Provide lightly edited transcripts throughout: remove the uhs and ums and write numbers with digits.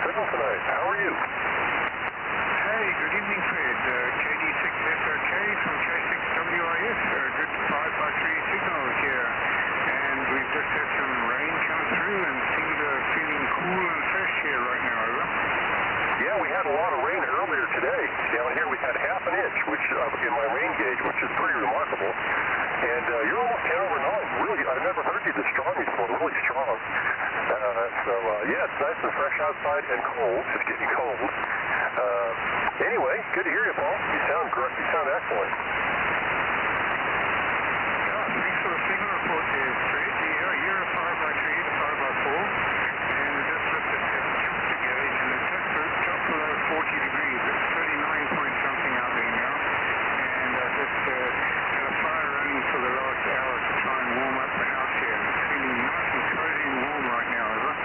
signal tonight. How are you? Hey, good evening, Fred. KD6SOK from K6WIS. Good 5x3 signal here. And we've just had some rain come through and seemed feeling cool and fresh here right now, over. Yeah, we had a lot of rain earlier today. Down here we had half an inch, which in my rain gauge, which is pretty remarkable. And you're almost 10 over 9. Really, I've never heard you this strong before. Really strong. Yeah, it's nice and fresh outside and cold. It's getting cold. Anyway, good to hear you, Paul. You sound great. You sound excellent. Yeah, thanks for the signal report there, Fred. Yeah, you're a 5x3 to 5x4. And we just looked at the temperature gauge, and it's just below 40 degrees. It's 39 point something out there now. And I just had a fire running for the last hour to try and warm up the house here. It's feeling nice and cozy and warm right now, over.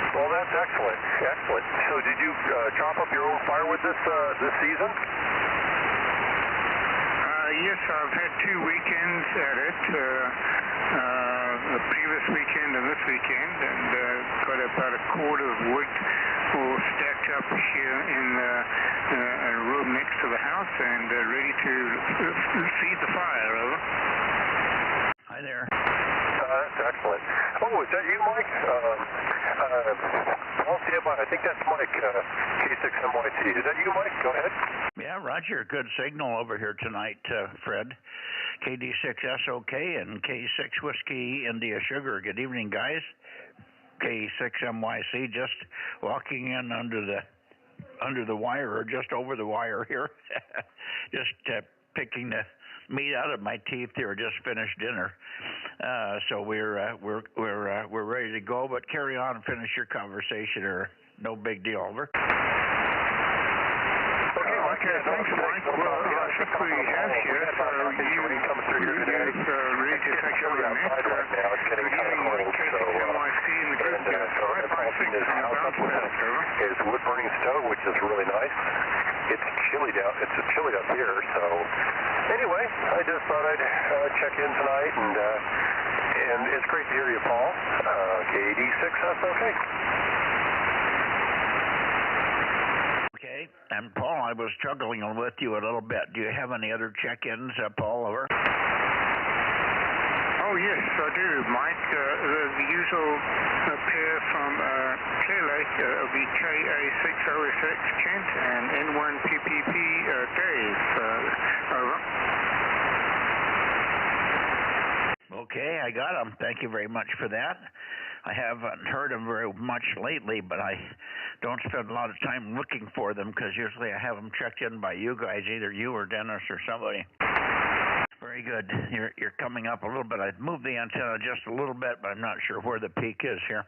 Well, that's excellent. Excellent. So did you chop up your own firewood this season? Yes, I've had 2 weekends at it, the previous weekend and this weekend, and got about a cord of wood all stacked up here in a room next to the house and ready to feed the fire, over. Hi there. That's excellent. Oh, is that you, Mike? Paul, stand by. I think that's Mike, K6MYT. Is that you, Mike? Go ahead. Yeah, Roger. Good signal over here tonight, Fred. KD6SOK and K6 Whiskey India Sugar. Good evening, guys. K6MYC just walking in under the wire, or just over the wire here. Just picking the meat out of my teeth here. Just finished dinner, so we're ready to go. But carry on and finish your conversation, or no big deal. Over. Okay, thanks, Mike. Well, I think we have here, so you ready to take over the net. Good evening, Mike, KCMYC in the group here. 5x6 on the bounce pass, over. It's wood burning stove, which is really nice. It's chilly up here, so anyway, I just thought I'd check in tonight, and it's great to hear you, Paul. KD6SOK. Okay, and Paul, I was struggling with you a little bit. Do you have any other check-ins, Paul, over? Oh, yes, I do, Mike. The usual pair from Clear Lake will be KA6OSX Kent and N1PPP Dave. Over. Okay, I got them. Thank you very much for that. I haven't heard them very much lately, but I don't spend a lot of time looking for them because usually I have them checked in by you guys, either you or Dennis or somebody. Very good. You're coming up a little bit. I've moved the antenna just a little bit, but I'm not sure where the peak is here.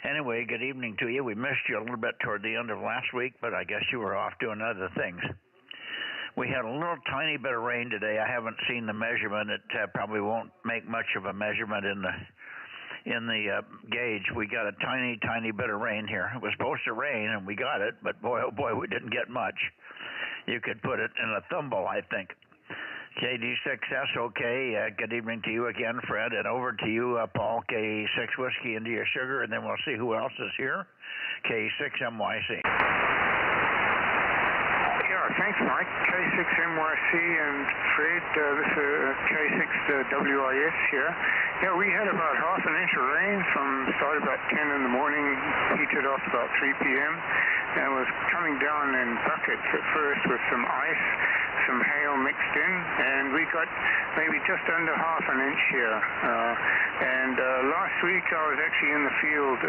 Anyway, good evening to you. We missed you a little bit toward the end of last week, but I guess you were off doing other things. We had a little tiny bit of rain today. I haven't seen the measurement. It probably won't make much of a measurement in the gauge. We got a tiny bit of rain here. It was supposed to rain, and we got it, but boy, oh boy, we didn't get much. You could put it in a thimble, I think. KD6SOK, good evening to you again, Fred, and over to you, Paul, K6 Whiskey India Sugar, and then we'll see who else is here, K6MYC. Yeah, thanks, Mike. K6MYC and Fred, this is K6WIS here. Yeah, we had about half an inch of rain started about 10 in the morning, petered off about 3 p.m., and was coming down in buckets at first with some ice, some hail mixed in, and we got maybe just under half an inch here. Last week I was actually in the field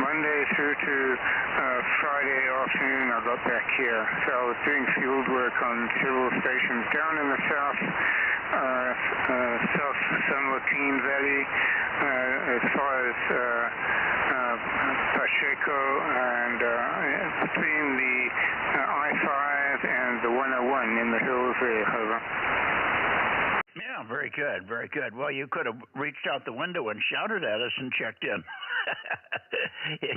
Monday through to Friday afternoon. I got back here, so I was doing field work on several stations down in the south San Joaquin Valley, as far as Pacheco, and between the I-5 and the 101 in the hills there, over. Yeah, very good, very good. Well, you could have reached out the window and shouted at us and checked in.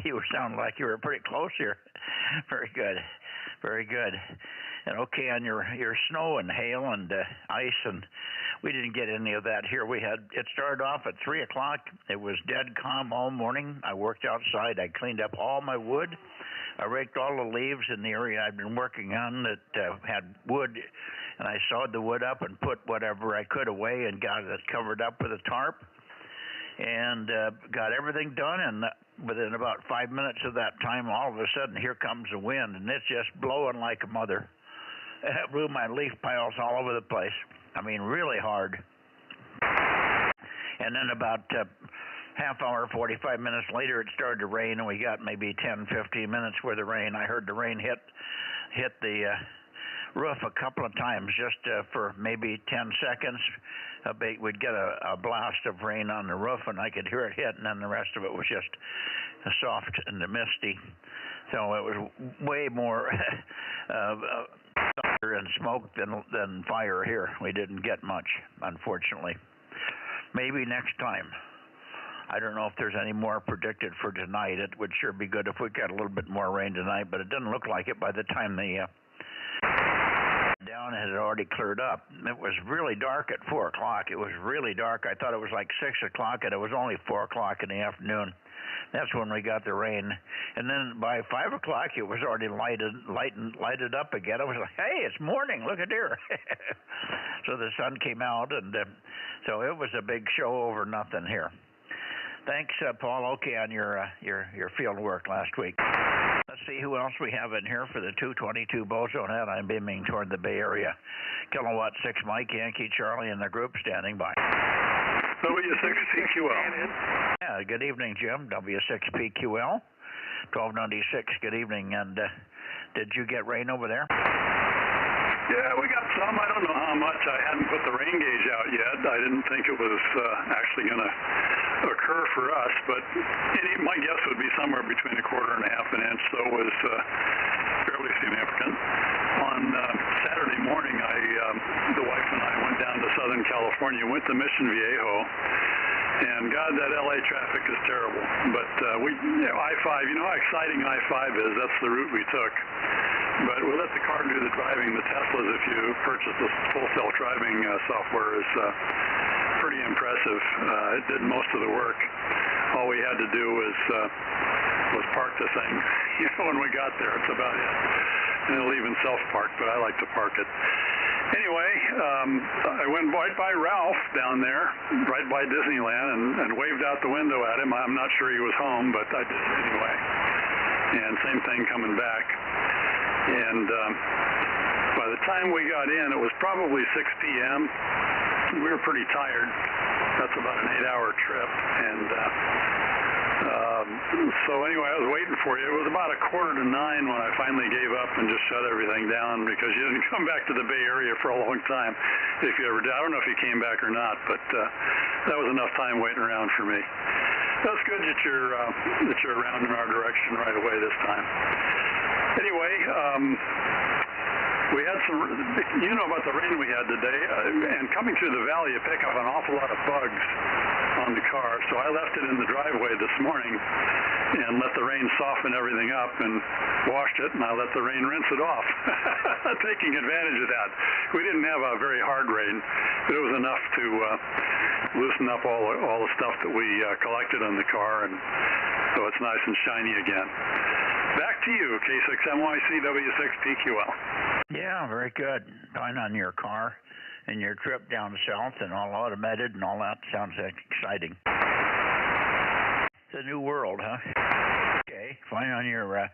You sound like you were pretty close here. Very good, very good. And okay on your snow and hail and ice, and we didn't get any of that here. It started off at 3 o'clock. It was dead calm all morning. I worked outside. I cleaned up all my wood. I raked all the leaves in the area I'd been working on that had wood, and I sawed the wood up and put whatever I could away and got it covered up with a tarp, and got everything done. And within about 5 minutes of that time, all of a sudden, here comes the wind, and it's just blowing like a mother. It blew my leaf piles all over the place. I mean, really hard. And then about half hour, 45 minutes later, it started to rain, and we got maybe 10, 15 minutes worth of rain. I heard the rain hit the roof a couple of times, just for maybe 10 seconds. We'd get a blast of rain on the roof, and I could hear it hit, and then the rest of it was just soft and misty. So it was way more thunder and smoke than fire here. We didn't get much, unfortunately. Maybe next time. I don't know if there's any more predicted for tonight. It would sure be good if we got a little bit more rain tonight, but it doesn't look like it by the time the down had already cleared up. It was really dark at 4 o'clock. It was really dark. I thought it was like 6 o'clock, and it was only 4 o'clock in the afternoon. That's when we got the rain. And then by 5 o'clock, it was already lighted up again. I was like, hey, it's morning. Look at here. So the sun came out, and so it was a big show over nothing here. Thanks, Paul. Okay, on your field work last week. Let's see who else we have in here for the 222 Bozo Net. I'm beaming toward the Bay Area. Kilowatt 6 Mike, Yankee Charlie, and the group standing by. W6PQL. Yeah, good evening, Jim. W6PQL, 1296. Good evening. And did you get rain over there? Yeah, we got some. I don't know how much. I hadn't put the rain gauge out yet. I didn't think it was actually going to occur for us, but my guess would be somewhere between a quarter and a half an inch, so it was fairly significant. On Saturday morning, the wife and I went down to Southern California, went to Mission Viejo, and God, that LA traffic is terrible. But I-5, you know how exciting I-5 is? That's the route we took. But we let the car do the driving. The Teslas, if you purchase the full self-driving software, is pretty impressive. It did most of the work. All we had to do was park the thing. When we got there, it's about it. And it'll even self-park, but I like to park it. Anyway, I went right by Ralph down there, right by Disneyland, and waved out the window at him. I'm not sure he was home, but I did anyway. And same thing coming back. And by the time we got in, it was probably 6 p.m. We were pretty tired. That's about an 8-hour trip. And so anyway, I was waiting for you. It was about 8:45 when I finally gave up and just shut everything down, because you didn't come back to the Bay Area for a long time. If you ever did. I don't know if you came back or not, but that was enough time waiting around for me. That's good that you're around in our direction right away this time. Anyway, we had some, about the rain we had today, and coming through the valley, you pick up an awful lot of bugs on the car, so I left it in the driveway this morning and let the rain soften everything up and washed it, and I let the rain rinse it off, taking advantage of that. We didn't have a very hard rain, but it was enough to loosen up all the stuff that we collected on the car, and so it's nice and shiny again. Back to you, K6NYCW6PQL. Yeah, very good. Fine on your car and your trip down south and all automated and all that. Sounds exciting. It's a new world, huh? Okay, fine on you're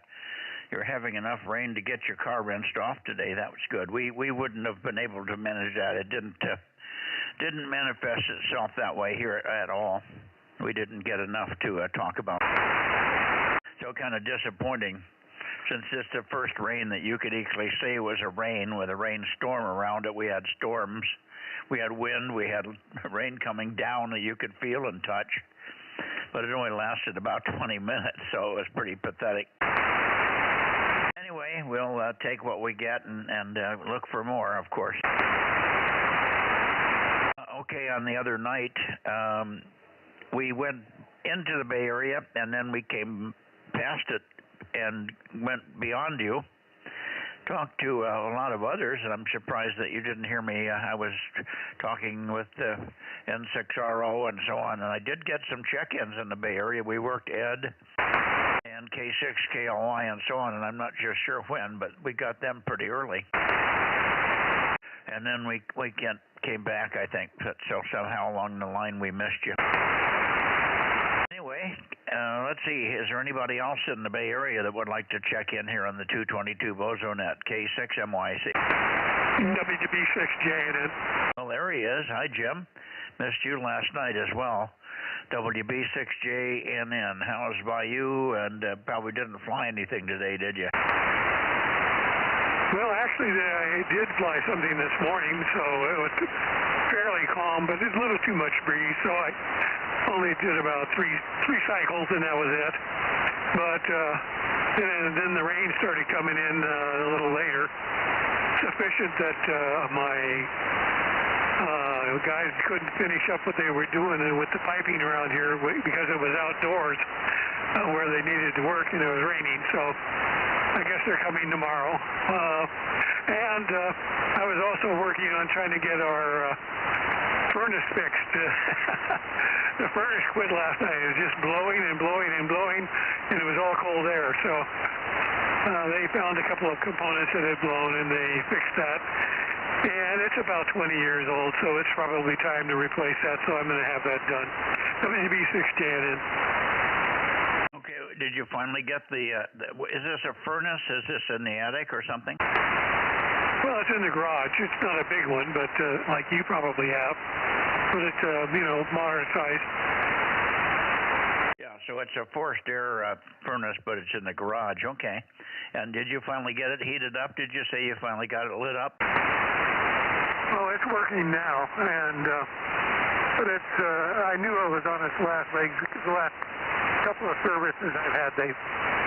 having enough rain to get your car rinsed off today. That was good. We wouldn't have been able to manage that. It didn't manifest itself that way here at all. We didn't get enough to talk about. So kind of disappointing, since it's the first rain that you could easily say was a rain with a rainstorm around it. We had storms, we had wind, we had rain coming down that you could feel and touch, but it only lasted about 20 minutes, so it was pretty pathetic. Anyway, we'll take what we get and look for more, of course. Okay, on the other night, we went into the Bay Area, and then we came past it and went beyond you talked to a lot of others, and I'm surprised that you didn't hear me. I was talking with N6RO and so on, and I did get some check-ins in the Bay Area. We worked Ed and K6KLY and so on, and I'm not just sure when, but we got them pretty early. And then we came back, I think, so somehow along the line we missed you. Anyway, let's see, is there anybody else in the Bay Area that would like to check in here on the 222 Bozo Net, K6MYC? WB6JNN. Well, there he is. Hi, Jim. Missed you last night as well. WB6JNN. How's by you? And probably didn't fly anything today, did you? Well, actually, I did fly something this morning, so it was fairly calm, but it's a little too much breeze, so I only did about three cycles, and that was it. But then the rain started coming in a little later, sufficient that my guys couldn't finish up what they were doing with the piping around here because it was outdoors where they needed to work, and it was raining, so I guess they're coming tomorrow. And I was also working on trying to get our furnace fixed. The furnace quit last night. It was just blowing and blowing and blowing, and it was all cold air. So they found a couple of components that had blown, and they fixed that. And it's about 20 years old, so it's probably time to replace that, so I'm going to have that done. WB6JNN. Okay, did you finally get is this a furnace? Is this in the attic or something? Well, it's in the garage. It's not a big one, but like you probably have. But it's, moderate size. Yeah, so it's a forced air furnace, but it's in the garage. Okay. And did you finally get it heated up? Did you say you finally got it lit up? Well, it's working now, and but it's. I knew I was on its last leg. The last couple of services I've had, they've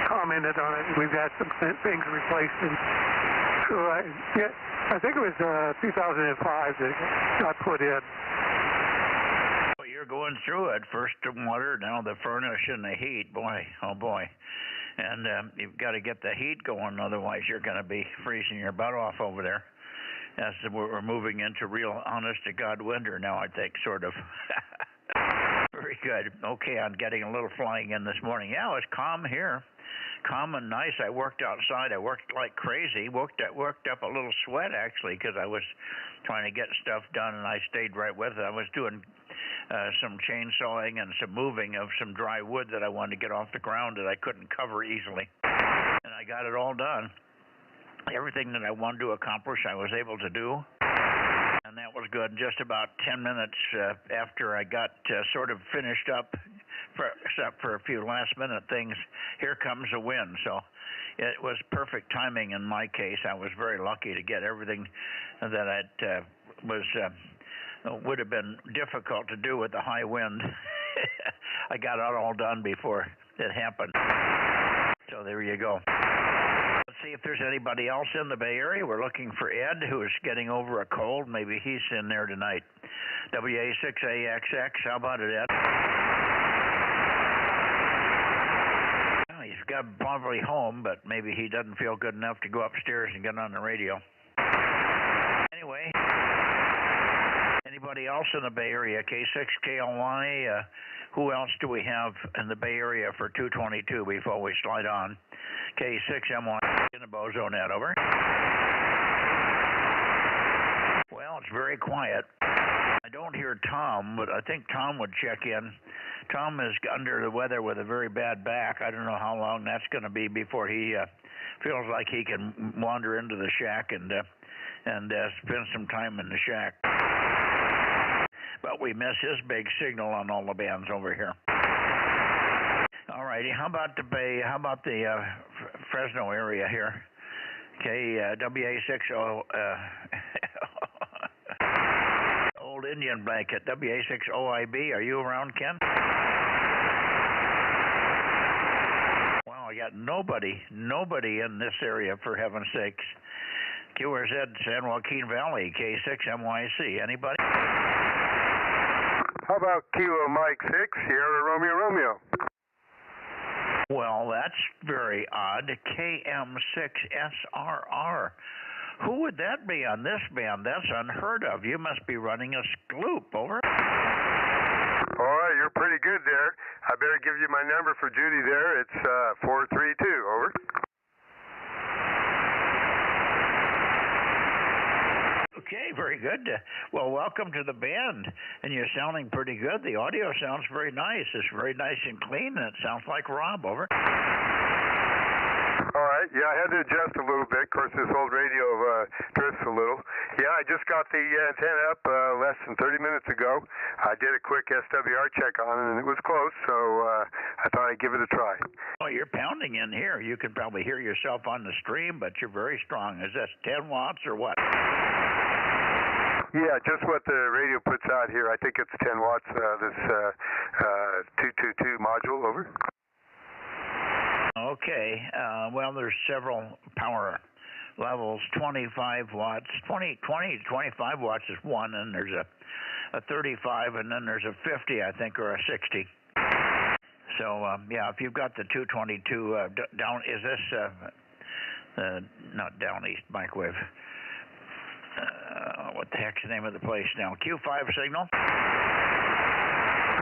commented on it. We've had some things replaced, and so I think it was 2005 that it got put in. Well, you're going through it. First the water, now the furnace and the heat. Boy, oh boy. And you've got to get the heat going, otherwise you're going to be freezing your butt off over there. As we're moving into real honest-to-God winter now, I think, sort of. Very good. Okay, I'm getting a little flying in this morning. Yeah, it was calm here. Calm and nice. I worked outside. I worked like crazy. Worked up a little sweat, actually, because I was trying to get stuff done, and I stayed right with it. I was doing some chainsawing and some moving of some dry wood that I wanted to get off the ground that I couldn't cover easily. And I got it all done. Everything that I wanted to accomplish, I was able to do. And that was good. Just about 10 minutes after I got sort of finished up, except for a few last-minute things, here comes a wind. So it was perfect timing in my case. I was very lucky to get everything that would have been difficult to do with the high wind. I got it all done before it happened. So there you go. Let's see if there's anybody else in the Bay Area. We're looking for Ed, who is getting over a cold. Maybe he's in there tonight. WA6AXX. How about it, Ed? Well, he's probably home, but maybe he doesn't feel good enough to go upstairs and get on the radio. Anyway, anybody else in the Bay Area? K6KLY. Who else do we have in the Bay Area for 222 before we slide on? K6MY in the Bozo Net, over. Well, it's very quiet. I don't hear Tom, but I think Tom would check in. Tom is under the weather with a very bad back. I don't know how long that's going to be before he feels like he can wander into the shack and spend some time in the shack. But we miss his big signal on all the bands over here. All righty, how about the Bay? How about the Fresno area here? Okay, WA60 Old Indian Blanket, WA6OIB. Are you around, Ken? Wow, I got nobody in this area, for heaven's sakes. QRZ San Joaquin Valley, K6MYC. Anybody? How about Kilo Mike 6, Sierra Romeo Romeo? Well, that's very odd. KM6SRR. Who would that be on this band? That's unheard of. You must be running a scoop. Over. All right, you're pretty good there. I better give you my number for Judy there. It's 432. Over. Okay, very good. Well, welcome to the band, and you're sounding pretty good. The audio sounds very nice. It's very nice and clean, and it sounds like Rob. Over. All right, yeah, I had to adjust a little bit. Of course, this old radio drifts a little. Yeah, I just got the antenna up less than 30 minutes ago. I did a quick SWR check on it, and it was close, so I thought I'd give it a try. Oh, you're pounding in here. You can probably hear yourself on the stream, but you're very strong. Is this 10 watts or what? Yeah, just what the radio puts out here. I think it's 10 watts, this 222 module. Over. Okay. Well, there's several power levels. 25 watts. 20 to 25 watts is one, and there's a 35, and then there's a 50, I think, or a 60. So, yeah, if you've got the 222 down, is this not down east microwave? What the heck's the name of the place now? Q5 signal?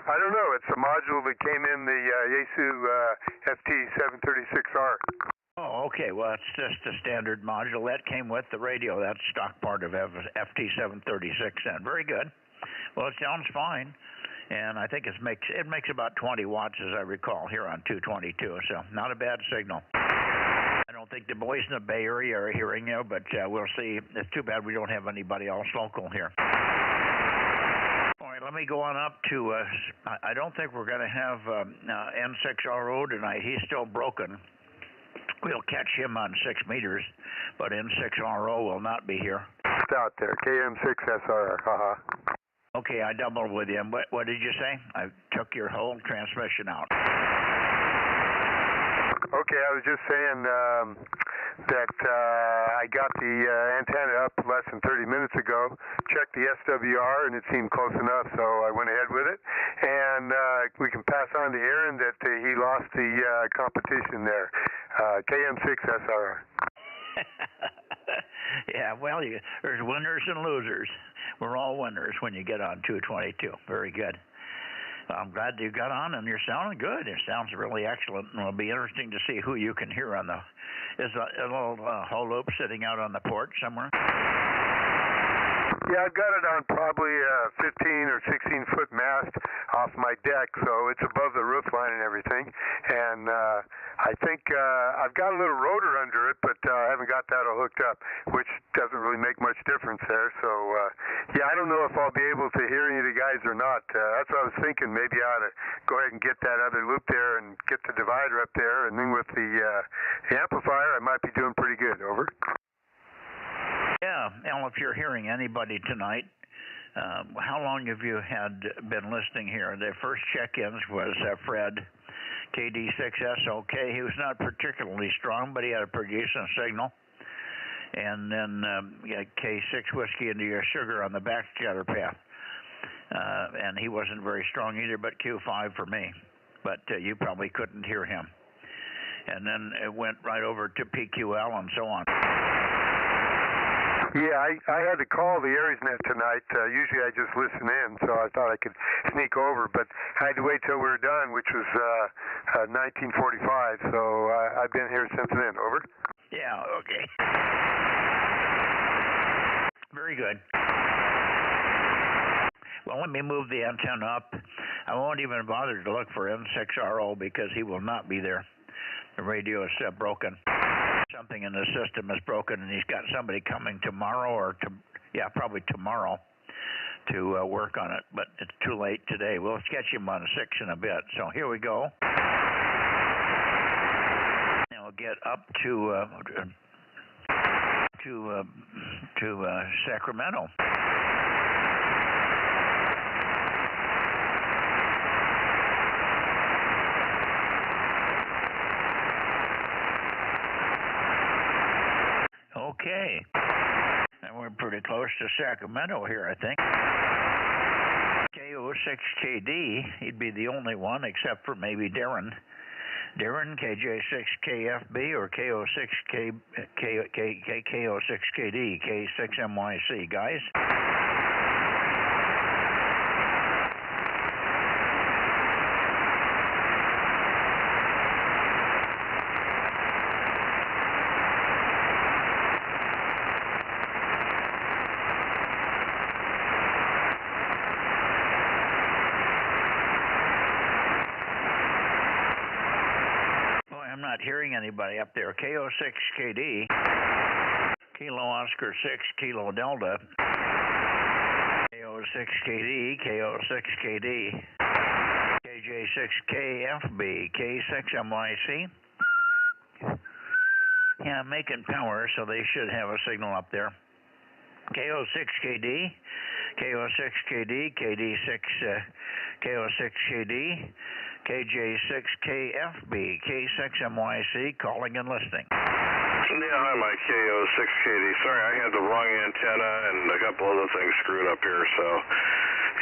I don't know. It's a module that came in the Yaesu FT736R. Oh, okay. Well, it's just a standard module that came with the radio. That's stock part of FT736. And very good. Well, it sounds fine, and I think it makes about 20 watts, as I recall, here on 222. So not a bad signal. I don't think the boys in the Bay Area are hearing you, but we'll see. It's too bad we don't have anybody else local here. All right, let me go on up to, I don't think we're going to have N6RO tonight. He's still broken. We'll catch him on 6 meters, but N6RO will not be here. It's out there, KM6SR. Okay, I doubled with you. What did you say? I took your whole transmission out. Okay, I was just saying that I got the antenna up less than 30 minutes ago, checked the SWR, and it seemed close enough, so I went ahead with it. And we can pass on to Aaron that he lost the competition there, KM6SR. Yeah, well, there's winners and losers. We're all winners when you get on 222. Very good. I'm glad you got on, and you're sounding good. It sounds really excellent, and it'll be interesting to see who you can hear on the. Is a little whole loop sitting out on the porch somewhere? Yeah, I've got it on probably a 15 or 16-foot mast off my deck, so it's above the roof line and everything. And I think I've got a little rotor under it, but I haven't got that all hooked up, which doesn't really make much difference there. So, yeah, I don't know if I'll be able to hear any of the guys or not. That's what I was thinking. Maybe I ought to go ahead and get that other loop there and get the divider up there, and then with the amplifier, I might be doing pretty good. Over. Yeah, Al, if you're hearing anybody tonight, how long have you been listening here? The first check-ins was Fred, KD6SOK. He was not particularly strong, but he had a pretty decent signal. And then K6 Whiskey into your sugar on the back scatter path. And he wasn't very strong either, but Q5 for me. But you probably couldn't hear him. And then it went right over to PQL and so on. Yeah, I had to call the AriesNet tonight. Usually I just listen in, so I thought I could sneak over, but I had to wait till we were done, which was 1945, so I've been here since then. Over. Yeah, okay. Very good. Well, let me move the antenna up. I won't even bother to look for N6RO because he will not be there. The radio is broken. Something in the system is broken, and he's got somebody coming tomorrow probably tomorrow to work on it, but it's too late today. We'll sketch him on 6 in a bit. So here we go. And we'll get up to Sacramento. Okay. And we're pretty close to Sacramento here, I think. KO6KD, he'd be the only one, except for maybe Darren. Darren, KJ6KFB or KO6KD, K6MYC, guys. I'm not hearing anybody up there. KO6KD, Kilo Oscar 6, Kilo Delta. KO6KD, KO6KD, KJ6KFB, K6MYC. Yeah, I'm making power, so they should have a signal up there. KO6KD, KO6KD, KD6, KO6KD, KJ6KFB, K6MYC, calling and listening. Yeah, hi, Mike, KO6KD. Sorry, I had the wrong antenna and a couple other things screwed up here, so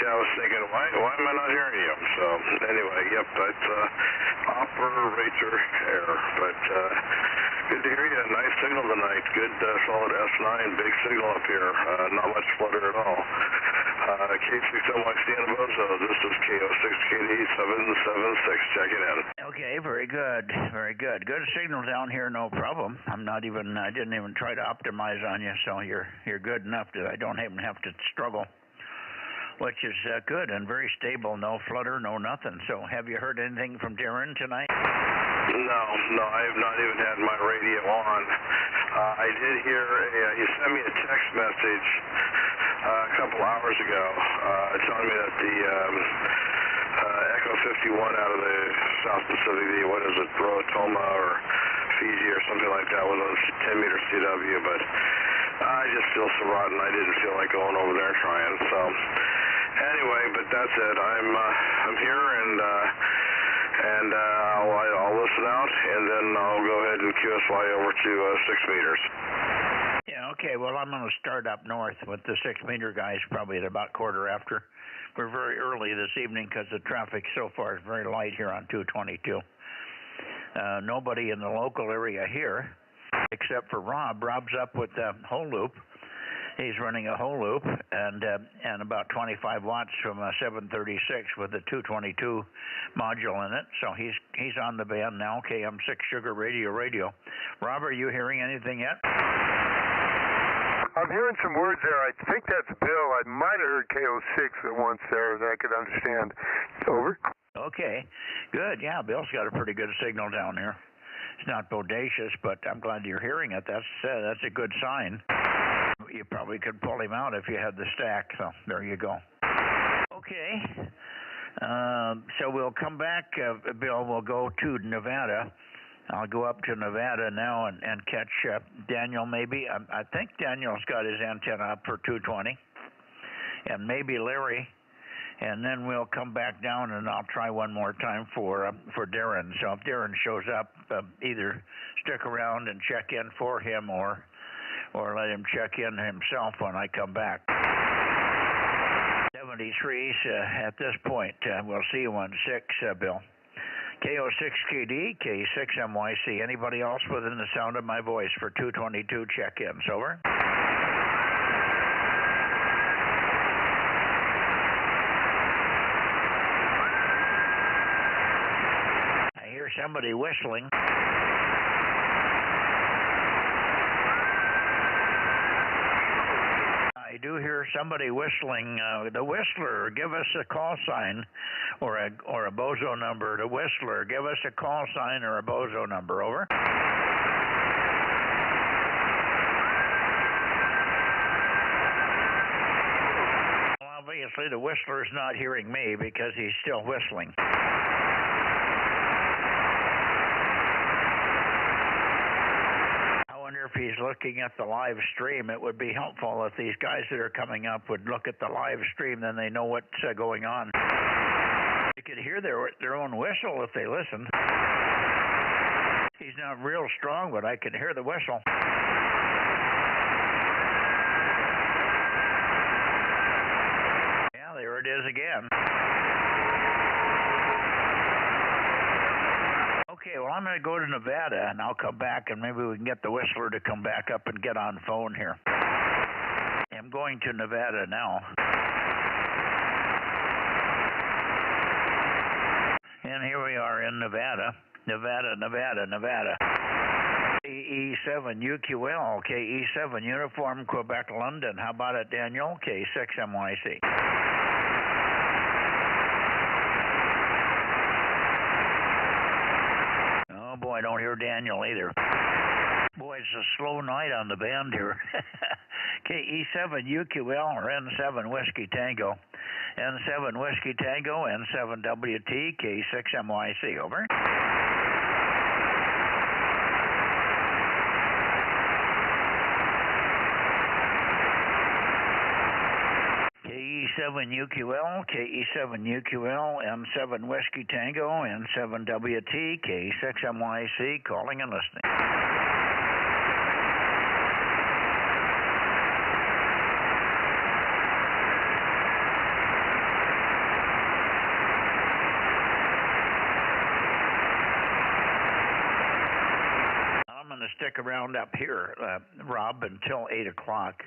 yeah, I was thinking, why am I not hearing you? So anyway, yep, that's operator error, but good to hear you. Nice signal tonight. Good solid S9, big signal up here. Not much flutter at all. K6MYC and Bozo. This is KO6KD 776 checking in. Okay, very good, very good. Good signal down here, no problem. I didn't even try to optimize on you, so you're good enough that I don't even have to struggle, which is good and very stable. No flutter, no nothing. So, have you heard anything from Darren tonight? No, I have not even had my radio on. I did hear he sent me a text message a couple hours ago telling me that the Echo 51 out of the South Pacific, what is it, Rotoma or Fiji or something like that, was on 10-meter CW, but I just feel so rotten. I didn't feel like going over there trying. So anyway, but that's it. I'm here and I'll listen out, and then I'll go ahead and QSY over to 6 meters. Yeah, okay. Well, I'm going to start up north with the 6-meter guys probably at about quarter after. We're very early this evening because the traffic so far is very light here on 222. Nobody in the local area here except for Rob. Rob's up with the whole loop. He's running a whole loop and about 25 watts from a 736 with a 222 module in it. So he's on the band now. KM6 Sugar Radio. Rob, are you hearing anything yet? I'm hearing some words there. I think that's Bill. I might have heard KO6 at once there that I could understand. Over. Okay, good. Yeah, Bill's got a pretty good signal down there. It's not bodacious, but I'm glad you're hearing it. That's a good sign. You probably could pull him out if you had the stack, so there you go. Okay, so we'll come back, Bill. We'll go to Nevada. I'll go up to Nevada now and catch Daniel maybe. I think Daniel's got his antenna up for 220, and maybe Larry. And then we'll come back down, and I'll try one more time for Darren. So if Darren shows up, either stick around and check in for him, or let him check in himself when I come back. 73s at this point. We'll see you on 6, Bill. KO6KD, K6MYC. Anybody else within the sound of my voice for 222 check-ins? Over. I hear somebody whistling. I do hear somebody whistling. The whistler, give us a call sign or a Bozo number. The whistler, give us a call sign or a Bozo number. Over. Well, obviously the whistler's not hearing me because he's still whistling. If he's looking at the live stream, it would be helpful if these guys that are coming up would look at the live stream, then they know what's going on. You could hear their own whistle if they listen. He's not real strong, but I can hear the whistle. Yeah, there it is again. Okay, well, I'm going to go to Nevada, and I'll come back, and maybe we can get the Whistler to come back up and get on phone here. I'm going to Nevada now. And here we are in Nevada. Nevada. KE7 UQL, KE7 Uniform Quebec London. How about it, Daniel? K6 MYC. Oh boy, I don't hear Daniel either. Boy, it's a slow night on the band here. KE7 UQL or N7 Whiskey Tango. N7 Whiskey Tango, N7 WT, K6 MYC, over. KE7 UQL, KE7 UQL, N7 Whiskey Tango, N7 WT, K6 MYC, calling and listening. I'm going to stick around up here, Rob, until 8 o'clock.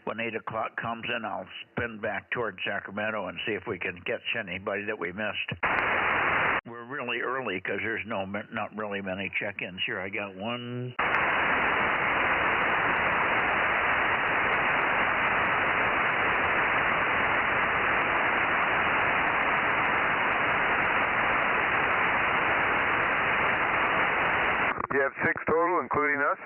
When 8 o'clock comes in, I'll spin back towards Sacramento and see if we can catch anybody that we missed. We're really early because there's not really many check-ins here. I got one. You have 6 total, including us?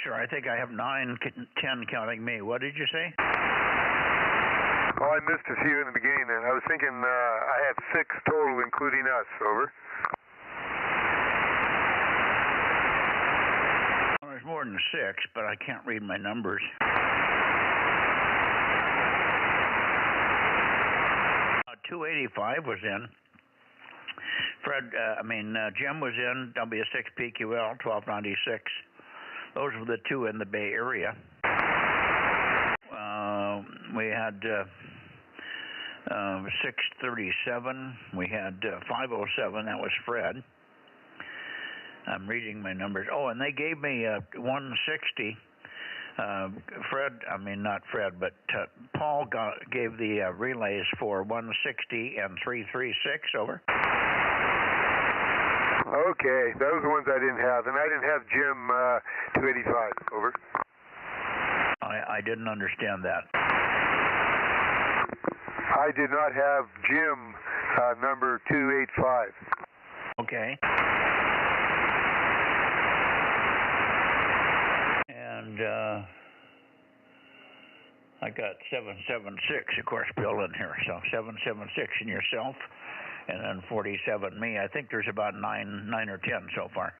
Sure, I think I have 9, 10 counting me. What did you say? Oh, I missed a few in the beginning then. I was thinking I have 6 total, including us, over. Well, there's more than 6, but I can't read my numbers. 285 was in. Jim was in, W6PQL, 1296. Those were the 2 in the Bay Area. We had 637. We had 507. That was Fred. I'm reading my numbers. Oh, and they gave me 160. Paul gave the relays for 160 and 336, over. Okay, those are the ones I didn't have. And I didn't have Jim 285, over. I didn't understand that. I did not have Jim number 285. Okay. And I got 776, of course, Bill in here. So 776 and yourself, and then 47 me. I think there's about 9 or 10 so far.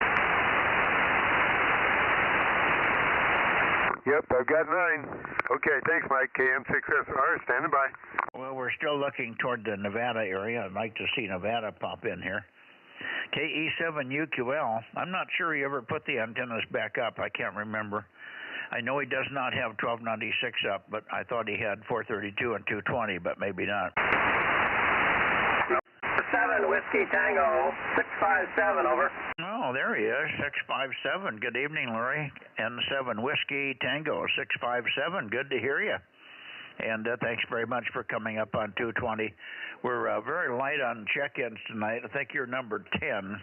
Yep, I've got 9. Okay, thanks, Mike. KM6SR, standing by. Well, we're still looking toward the Nevada area. I'd like to see Nevada pop in here. KE7 UQL. I'm not sure he ever put the antennas back up. I can't remember. I know he does not have 1296 up, but I thought he had 432 and 220, but maybe not. 7 Whiskey Tango 657, over. Oh, there he is, 657. Good evening, Larry. N7 Whiskey Tango 657. Good to hear you. And thanks very much for coming up on 220. We're very light on check-ins tonight. I think you're number 10.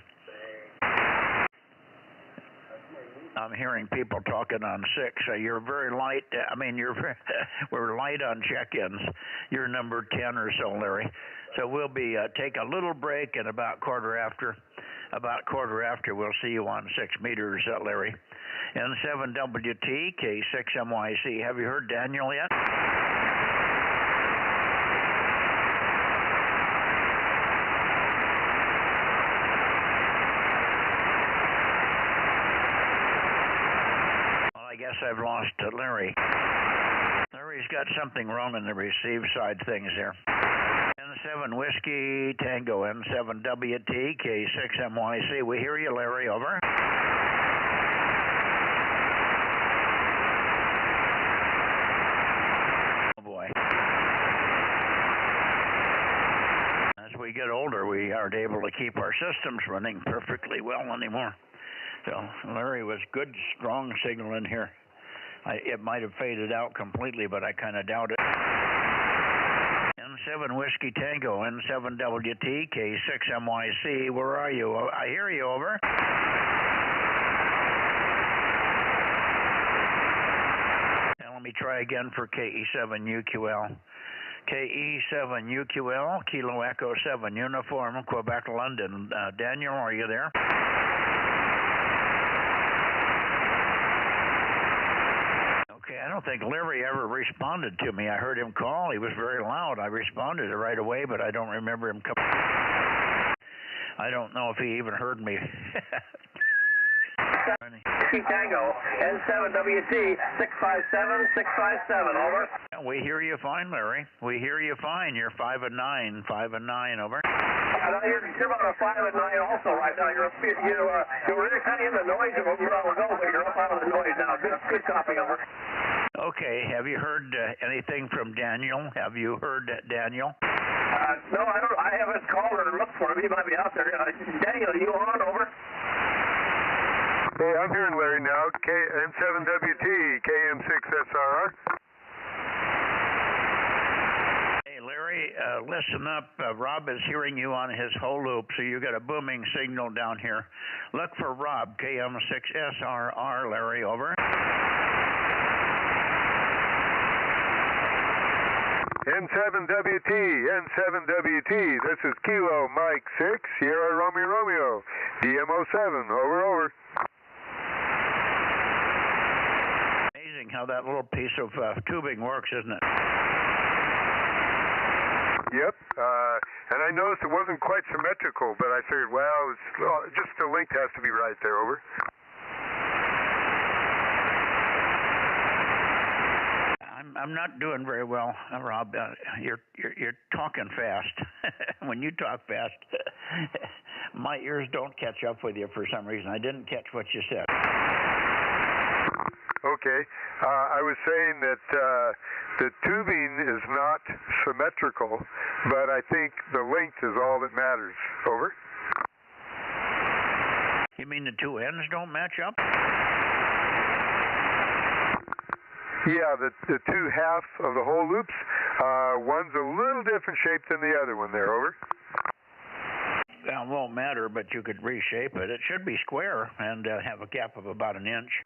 I'm hearing people talking on 6. So you're very light. We're light on check-ins. You're number 10 or so, Larry. So we'll be take a little break, and about quarter after, we'll see you on 6 meters, Larry. N7WT, K6MYC. Have you heard Daniel yet? Well, I guess I've lost Larry. Larry's got something wrong in the receive side things there. N7 Whiskey Tango, N7WT, K6MYC. We hear you, Larry, over. aren't able to keep our systems running perfectly well anymore. So Larry was good, strong signal in here. It might have faded out completely, but I kind of doubt it. N7 Whiskey Tango, N7WT, K6MYC, where are you? I hear you, over. Now let me try again for KE7UQL. KE7UQL, Kilo Echo 7 Uniform, Quebec, London. Daniel, are you there? Okay, I don't think Larry ever responded to me. I heard him call. He was very loud. I responded right away, but I don't remember him coming. I don't know if he even heard me. Tango, N7WT, 657, over. We hear you fine, Larry. We hear you fine. You're 5 and 9, 5 and 9, over. I know you're about a 5 and 9 also right now. You're really kind of in the noise of a while ago, but you're up out of the noise now. Good copy, over. Okay, have you heard anything from Daniel? Have you heard Daniel? No, I haven't called or looked for him. He might be out there. Daniel, are you on, over? Hey, I'm hearing Larry now. N7WT, KM6SRR. Hey, Larry, listen up. Rob is hearing you on his whole loop, so you got a booming signal down here. Look for Rob, KM6SRR, Larry, over. N7WT, this is Kilo Mike 6, Sierra Romeo, DMO7, over. Amazing how that little piece of tubing works, isn't it? Yep, and I noticed it wasn't quite symmetrical, but I figured, well, just the length has to be right there, over. I'm not doing very well, Rob. You're talking fast. When you talk fast, my ears don't catch up with you for some reason. I didn't catch what you said. Okay, I was saying that the tubing is not symmetrical, but I think the length is all that matters. Over. You mean the two ends don't match up? Yeah, the two halves of the hole loops, one's a little different shape than the other one there, over. Well, it won't matter, but you could reshape it. It should be square and have a gap of about an inch.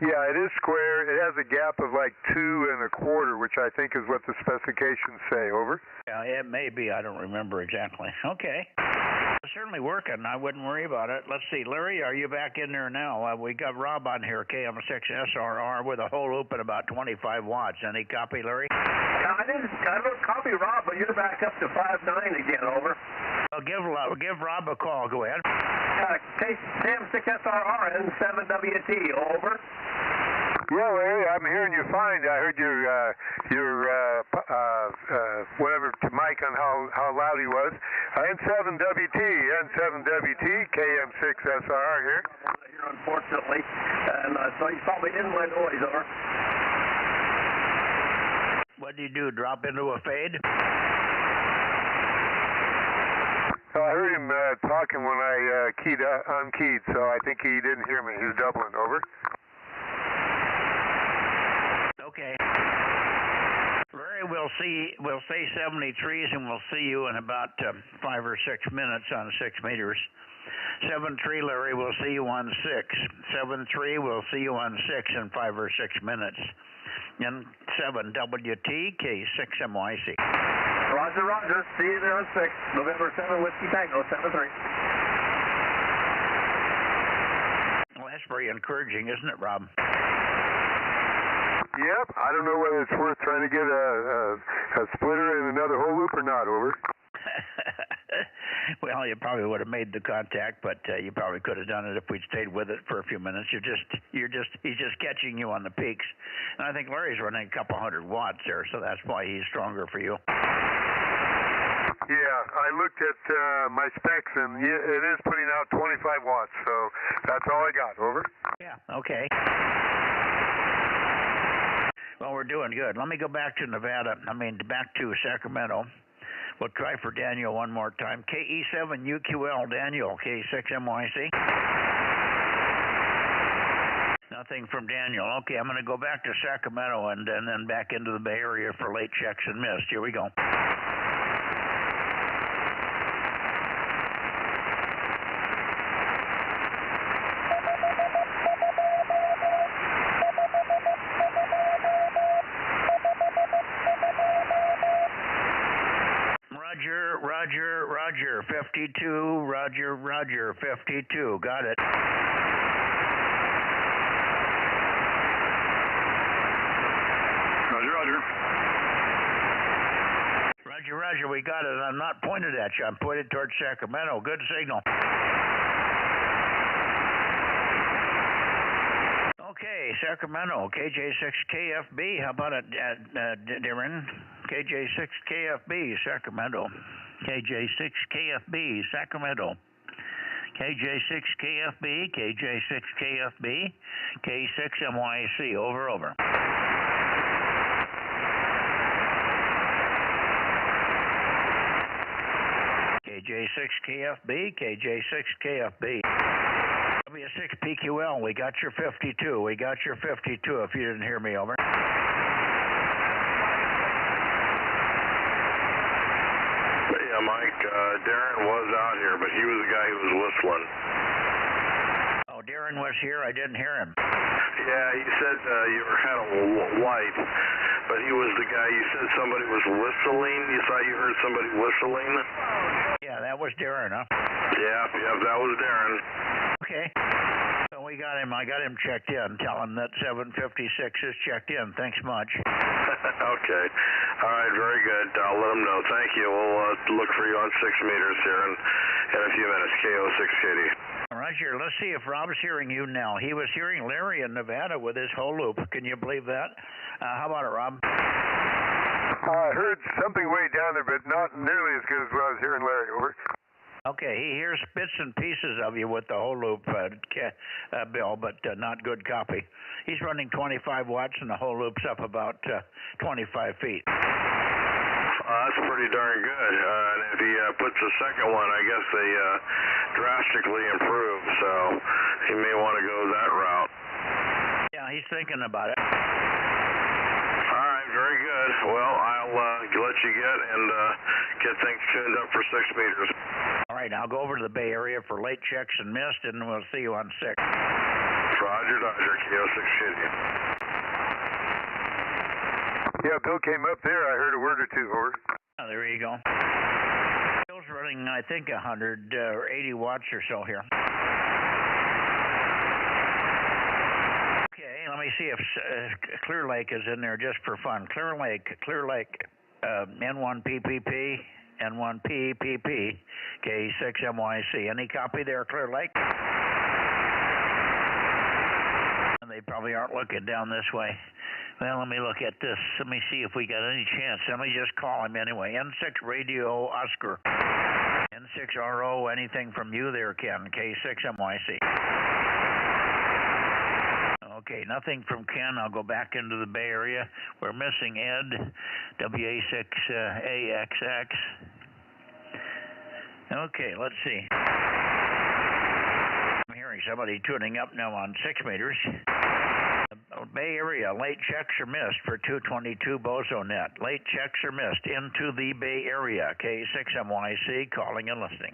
Yeah, it is square. It has a gap of like 2 1/4, which I think is what the specifications say, over. Yeah, it may be. I don't remember exactly. Okay. It's certainly working. I wouldn't worry about it. Let's see. Larry, are you back in there now? We got Rob on here, KM6SRR, with a whole loop at about 25 watts. Any copy, Larry? I didn't copy Rob, but you're back up to 5.9 again, over. Well, give Rob a call. Go ahead. KM6SRR, N7WT, over. Yeah, Larry, I'm hearing you fine. I heard your whatever to Mike on how loud he was. N7WT, KM6SR here. Here, unfortunately, and so he's probably in my noise, over. What did you do? Drop into a fade? I heard him talking when I unkeyed, so I think he didn't hear me. He was doubling, over. Okay. Larry, we'll say 73s, and we'll see you in about 5 or 6 minutes on 6 meters. 7-3, Larry, we'll see you on 6. 7-3, we'll see you on 6 in 5 or 6 minutes. N7WT, K6MYC. Roger. See you there on 6. November 7, Whiskey Tango, 7-3. Well, that's very encouraging, isn't it, Rob? Yep. I don't know whether it's worth trying to get a splitter in another hole loop or not, over. Well, you probably would have made the contact, but you probably could have done it if we'd stayed with it for a few minutes. He's just catching you on the peaks. And I think Larry's running a couple 100 watts there, so that's why he's stronger for you. Yeah, I looked at my specs, and it is putting out 25 watts, so that's all I got, over. Yeah, okay. Well, we're doing good. Let me go back to back to Sacramento. We'll try for Daniel one more time. KE7UQL, Daniel, K6MYC. Nothing from Daniel. Okay, I'm going to go back to Sacramento and then back into the Bay Area for late checks and missed. Here we go. Roger, 52, Roger, 52, got it. Roger, we got it. I'm not pointed at you. I'm pointed towards Sacramento. Good signal. Okay, Sacramento, KJ6KFB. How about it, Darren? KJ6KFB, Sacramento. KJ6KFB, Sacramento. KJ6KFB, KJ6KFB, K6MYC. Over. KJ6KFB, KJ6KFB. W6PQL, we got your 52. We got your 52 if you didn't hear me, over. Yeah, Mike, Darren was out here, but he was the guy who was whistling. Oh, Darren was here? I didn't hear him. Yeah, he said you were kind of white, but he was the guy. You said somebody was whistling. You thought you heard somebody whistling? Yeah, that was Darren, huh? Yeah, that was Darren. Okay. So we got him. I got him checked in. Tell him that 756 is checked in. Thanks much. Okay. All right, very good. I'll let him know. Thank you. We'll look for you on 6 meters here in a few minutes. KO6KD. Roger, let's see if Rob's hearing you now. He was hearing Larry in Nevada with his whole loop. Can you believe that? How about it, Rob? I heard something way down there, but not nearly as good as what I was hearing Larry. Over. Okay, he hears bits and pieces of you with the whole loop, Bill, but not good copy. He's running 25 watts and the whole loop's up about 25 feet. That's pretty darn good. And if he puts a second one, I guess they drastically improve, so he may want to go that route. Yeah, he's thinking about it. All right, very good. Well, I'll let you get things tuned up for 6 meters. All right, I'll go over to the Bay Area for late checks and missed, and we'll see you on 6. Roger, KO6KD. Yeah, Bill came up there. I heard a word or two, over. Oh, there you go. Bill's running, I think, 100 or 80 watts or so here. Okay, let me see if Clear Lake is in there just for fun. Clear Lake, N1PPP, N1PPP, K6MYC. Any copy there, Clear Lake? They probably aren't looking down this way. Well, let me look at this. Let me see if we got any chance. Let me just call him anyway. N6 Radio Oscar. N6RO, anything from you there, Ken? K6MYC. Okay, nothing from Ken. I'll go back into the Bay Area. We're missing Ed, WA6AXX. Okay, let's see. I'm hearing somebody tuning up now on 6 meters. Bay Area, late checks are missed for 222 Bozo Net. Late checks are missed into the Bay Area. K6MYC, calling and listening.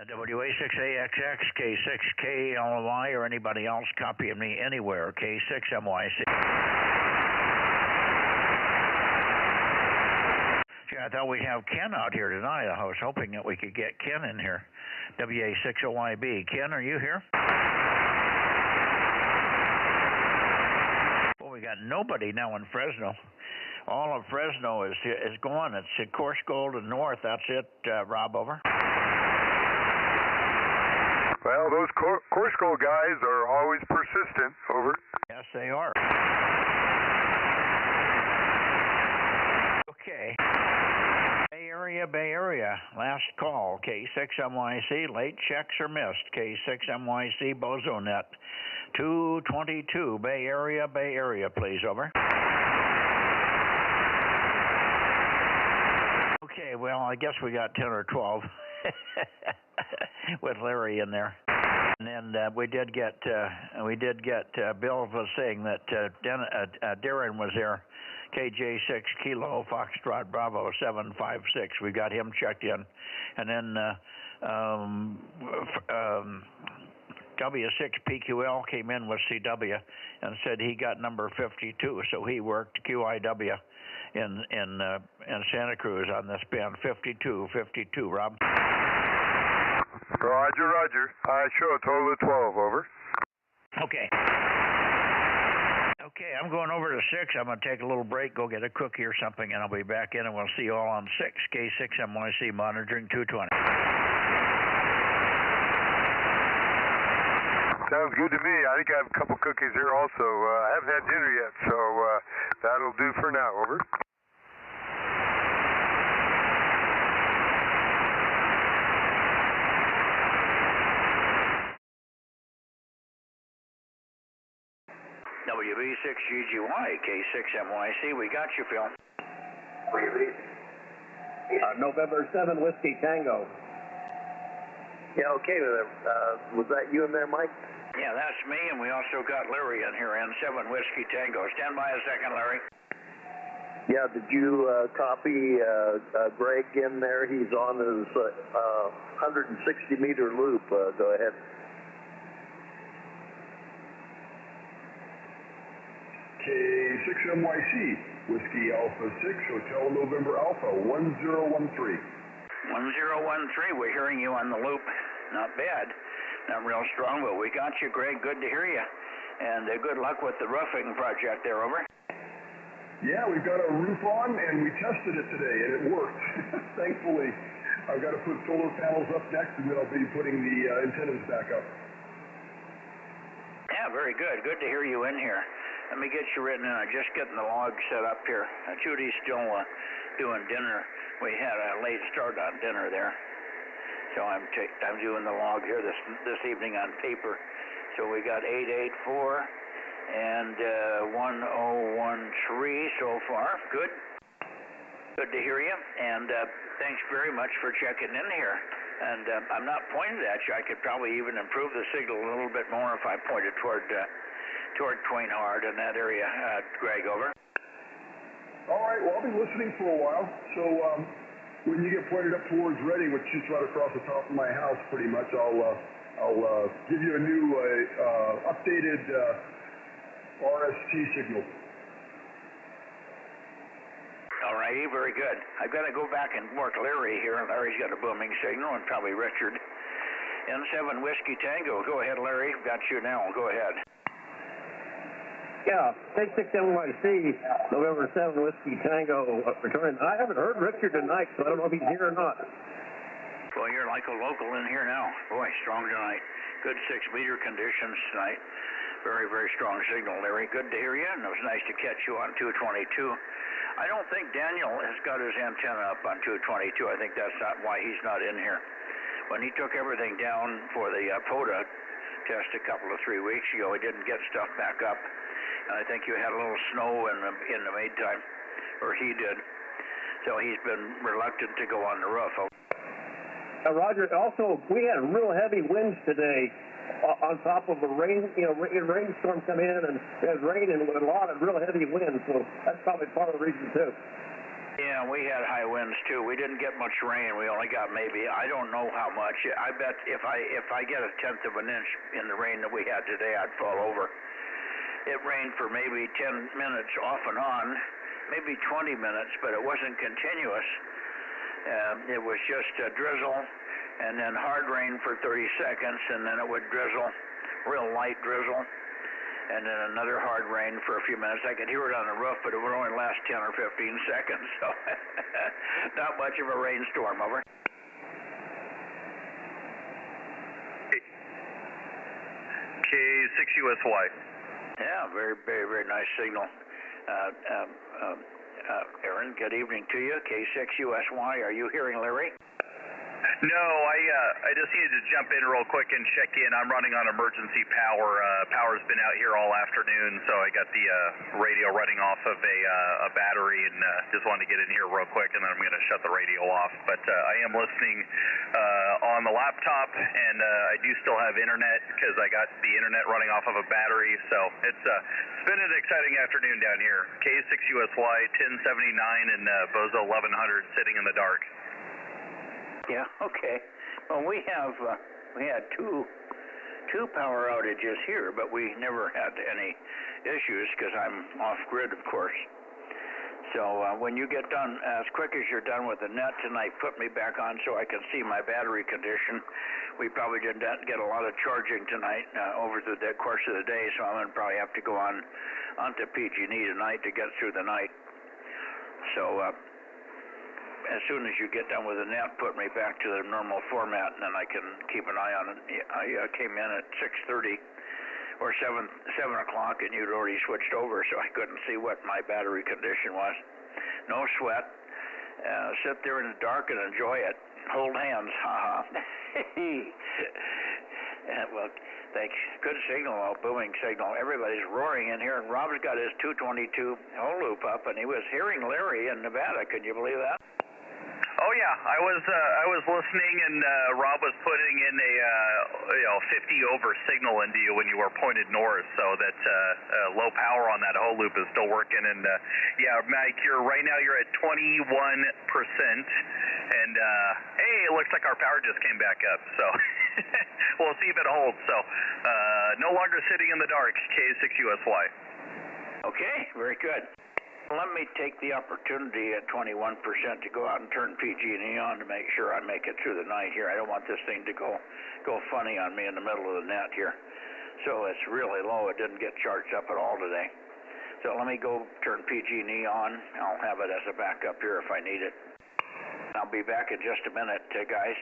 WA6AXX, K6KLY, or anybody else copying me anywhere. K6MYC. Gee, I thought we'd have Ken out here tonight. I was hoping that we could get Ken in here. WA60YB. Ken, are you here? Well, we got nobody now in Fresno. All of Fresno is gone. It's at Course Gold and North. That's it, Rob, over. Well, those Course Gold guys are always persistent, over. Yes, they are. Okay. Bay Area, last call, K6MYC, late checks are missed, K6MYC, Bozo Net, 222, Bay Area, please, over. well, I guess we got 10 or 12 with Larry in there. And then we did get Bill was saying that Darren was there, KJ6 Kilo Foxtrot Bravo 756. We got him checked in. And then W6PQL came in with CW and said he got number 52, so he worked QIW in Santa Cruz on this band. 52, Rob. Roger, roger. I show a total of 12, over. Okay. Okay, I'm going over to 6. I'm going to take a little break, go get a cookie or something, and I'll be back in, and we'll see you all on 6. K6MYC monitoring 220. Sounds good to me. I think I have a couple cookies here also. I haven't had dinner yet, so that'll do for now, over. WB6GGY, K6MYC, we got you, Phil. November 7 Whiskey Tango. Yeah, okay. Was that you in there, Mike? Yeah, that's me, and we also got Larry in here, N7 Whiskey Tango. Stand by a second, Larry. Yeah, did you copy Greg in there? He's on his 160-meter loop. Go ahead. K6MYC, Whiskey Alpha 6, Hotel November Alpha 1013. 1013, we're hearing you on the loop. Not bad. Not real strong, but we got you, Greg. Good to hear you. And good luck with the roofing project there, over. Yeah, we've got our roof on, and we tested it today, and it worked. Thankfully, I've got to put solar panels up next, and then I'll be putting the antennas back up. Yeah, very good. Good to hear you in here. Let me get you written in. I'm just getting the log set up here. Judy's still doing dinner. We had a late start on dinner there, so I'm doing the log here this evening on paper. So we got 884 and 1013 so far. Good. Good to hear you. And thanks very much for checking in here. And I'm not pointed at you. I could probably even improve the signal a little bit more if I pointed toward Quainhard in that area. Greg, over. All right, well, I'll be listening for a while. So when you get pointed up towards Reading, which is right across the top of my house pretty much, I'll give you a new updated RST signal. All righty, very good. I've got to go back and work Larry here. Larry's got a booming signal, and probably Richard. N7 Whiskey Tango. Go ahead, Larry. Got you now. Go ahead. Yeah, K6MYC, November 7 Whiskey Tango returning. I haven't heard Richard tonight, so I don't know if he's here or not. Well, you're like a local in here now. Boy, strong tonight. Good 6-meter conditions tonight. Very, very strong signal, Larry. Good to hear you, and it was nice to catch you on 222. I don't think Daniel has got his antenna up on 222. I think that's not why he's not in here. When he took everything down for the POTA test a couple of 3 weeks ago, he didn't get stuff back up. And I think you had a little snow in the meantime, or he did. So he's been reluctant to go on the roof. Roger, also, we had real heavy winds today on top of a rainstorm come in, and it was raining with a lot of real heavy winds, so that's probably part of the reason, too. Yeah, we had high winds, too. We didn't get much rain. We only got maybe, I don't know how much. I bet if I get 1/10 of an inch in the rain that we had today, I'd fall over. It rained for maybe 10 minutes off and on, maybe 20 minutes, but it wasn't continuous. It was just a drizzle, and then hard rain for 30 seconds, and then it would drizzle, real light drizzle, and then another hard rain for a few minutes. I could hear it on the roof, but it would only last 10 or 15 seconds, so not much of a rainstorm, over. K6USY. Yeah, very, very, very nice signal. Aaron, good evening to you. K6USY, are you hearing Larry? No, I just needed to jump in real quick and check in. I'm running on emergency power. Power's been out here all afternoon, so I got the radio running off of a battery, and just wanted to get in here real quick, and then I'm going to shut the radio off. But I am listening on the laptop, and I do still have internet because I got the internet running off of a battery. So it's been an exciting afternoon down here. K6USY 1079 and Bozo 1100 sitting in the dark. Yeah, okay. Well, we had two power outages here, but we never had any issues because I'm off grid, of course. So when you get done, as quick as you're done with the net tonight, put me back on so I can see my battery condition. We probably didn't get a lot of charging tonight over the course of the day, so I'm going to probably have to go onto PG&E tonight to get through the night. So as soon as you get done with the net, put me back to the normal format, and then I can keep an eye on it. I came in at 6:30 or 7 o'clock, and you'd already switched over, so I couldn't see what my battery condition was. No sweat. Sit there in the dark and enjoy it. Hold hands. Ha ha. Well, thanks. Good signal, booming signal. Everybody's roaring in here, and Rob's got his 222 hole loop up, and he was hearing Larry in Nevada. Can you believe that? Oh yeah, I was listening, and Rob was putting in a 50 over signal into you when you were pointed north, so that low power on that whole loop is still working. And yeah, Mike, right now you're at 21%, and hey, it looks like our power just came back up. So we'll see if it holds. So no longer sitting in the dark. K6USY. Okay, very good. Let me take the opportunity at 21% to go out and turn PG&E on to make sure I make it through the night here. I don't want this thing to go funny on me in the middle of the net here. So it's really low. It didn't get charged up at all today. So let me go turn PG&E on. I'll have it as a backup here if I need it. I'll be back in just a minute, guys.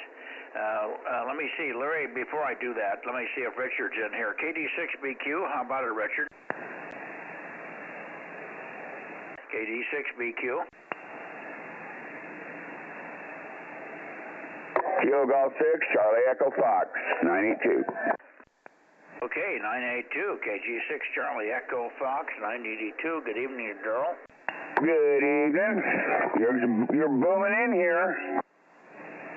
Let me see, Larry, before I do that, let me see if Richard's in here. KD6BQ, how about it, Richard? KD6BQ. Kilo Golf 6, Charlie Echo Fox, 982. Okay, 982, KG6 Charlie Echo Fox, 982. Good evening, Darrell. Good evening. You're booming in here.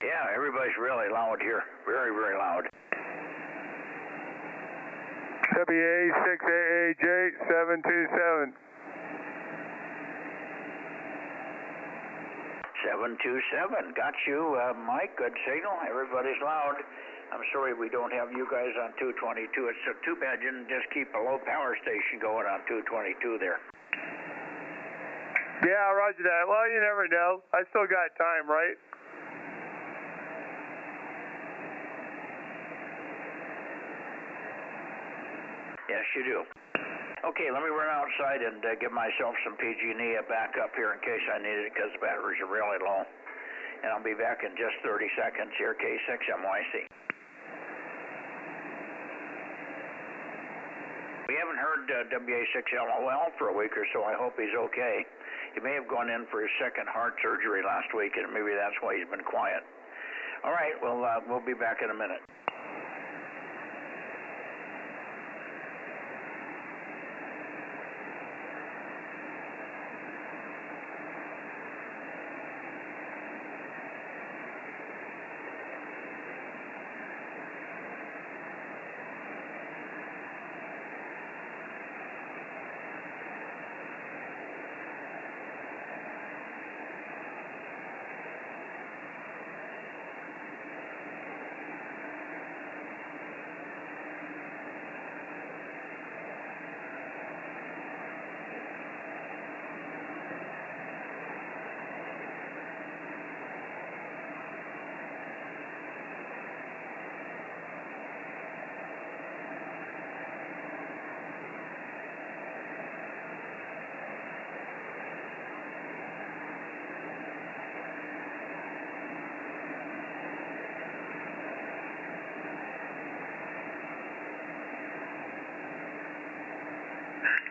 Yeah, everybody's really loud here. Very, very loud. WA6AAJ727. 727. Got you, Mike. Good signal. Everybody's loud. I'm sorry we don't have you guys on 222. It's too bad you didn't just keep a low power station going on 222 there. Yeah, roger that. Well, you never know. I still got time, right? Yes, you do. Okay, let me run outside and give myself some PG&E backup here in case I need it because the batteries are really low. And I'll be back in just 30 seconds here, K6MYC. We haven't heard WA6LOL for a week or so. I hope he's okay. He may have gone in for his second heart surgery last week, and maybe that's why he's been quiet. All right, well, we'll be back in a minute.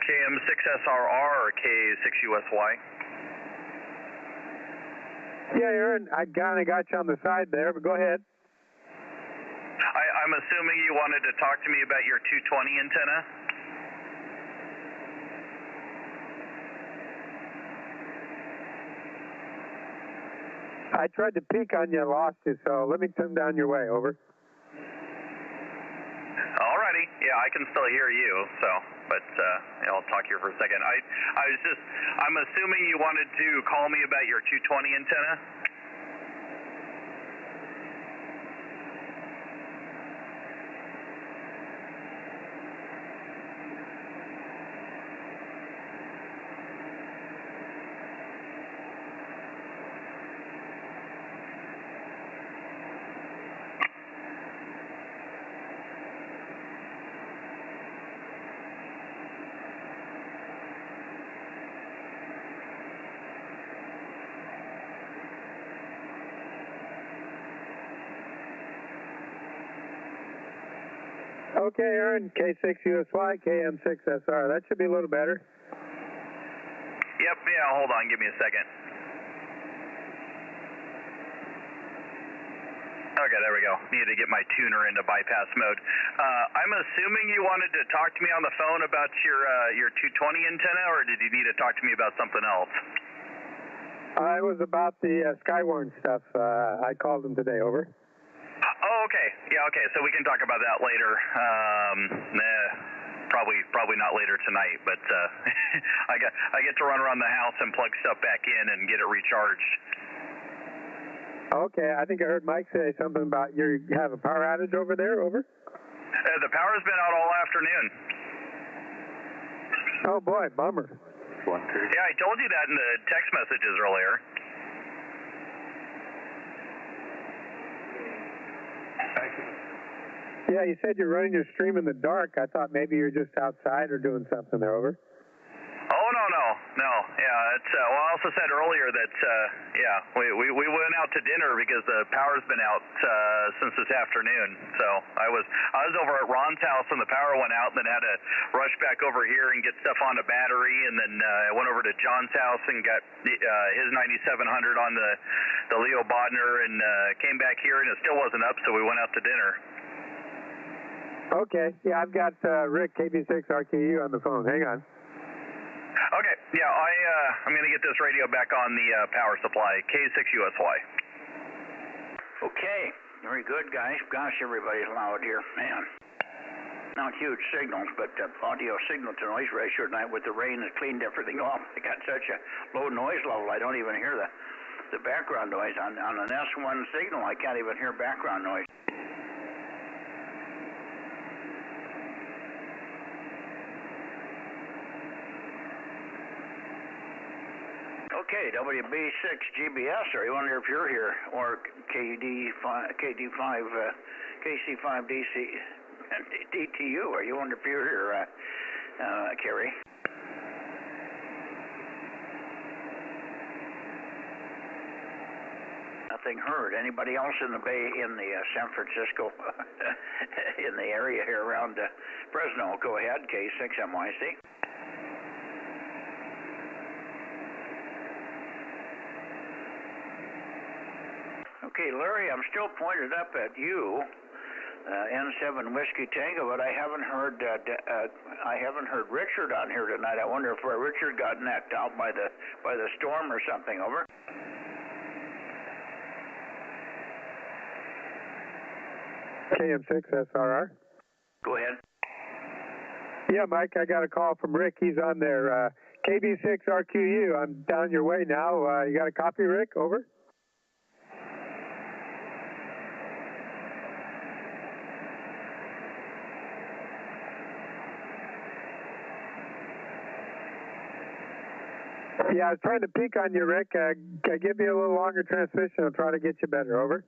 KM6SRR or K6USY? Okay, Aaron, I kind of got you on the side there, but go ahead. I'm assuming you wanted to talk to me about your 220 antenna? I tried to peek on you and lost you, so let me come down your way, over. Alrighty, yeah, I can still hear you, so, but I'll talk here for a second. I'm assuming you wanted to call me about your 220 antenna? Okay, Aaron, K6USY, KM6SR. That should be a little better. Yep, yeah, hold on, give me a second. Okay, there we go. Needed to get my tuner into bypass mode. I'm assuming you wanted to talk to me on the phone about your 220 antenna, or did you need to talk to me about something else? It was about the Skywarn stuff. I called them today, over. Oh, okay. Yeah, okay. So we can talk about that later. Probably not later tonight, but I get to run around the house and plug stuff back in and get it recharged. Okay, I think I heard Mike say something about you have a power outage over there, over? The power's been out all afternoon. Oh boy, bummer. Yeah, I told you that in the text messages earlier. Yeah, you said you're running your stream in the dark. I thought maybe you're just outside or doing something there, over. Oh, no. Yeah, it's, well, I also said earlier that, yeah, we went out to dinner because the power's been out since this afternoon. So I was over at Ron's house and the power went out, and then had to rush back over here and get stuff on the battery, and then I went over to John's house and got his 9700 on the Leo Bodner, and came back here and it still wasn't up, so we went out to dinner. Okay, yeah, I've got Rick, KB6RKU on the phone. Hang on. Okay, yeah, I'm going to get this radio back on the power supply, K6USY. Okay, very good, guys. Gosh, everybody's loud here, man. Not huge signals, but audio signal to noise ratio tonight with the rain has cleaned everything off. I got such a low noise level, I don't even hear the background noise. On an S1 signal, I can't even hear background noise. Okay, WB6GBS, I wonder if you're here, or KC5DC DTU, I wonder if you're here, Kerry. Nothing heard. Anybody else in the Bay, in the San Francisco, in the area here around Fresno? Go ahead, K6MYC. Okay, Larry, I'm still pointed up at you, N7 Whiskey Tango, but I haven't heard Richard on here tonight. I wonder if Richard got knocked out by the storm or something. Over. KM6SRR. Go ahead. Yeah, Mike, I got a call from Rick. He's on there. KB6RQU. I'm down your way now. You got a copy, Rick? Over. Yeah, I was trying to peek on you, Rick. Can I give you a little longer transmission? I'll try to get you better. Over.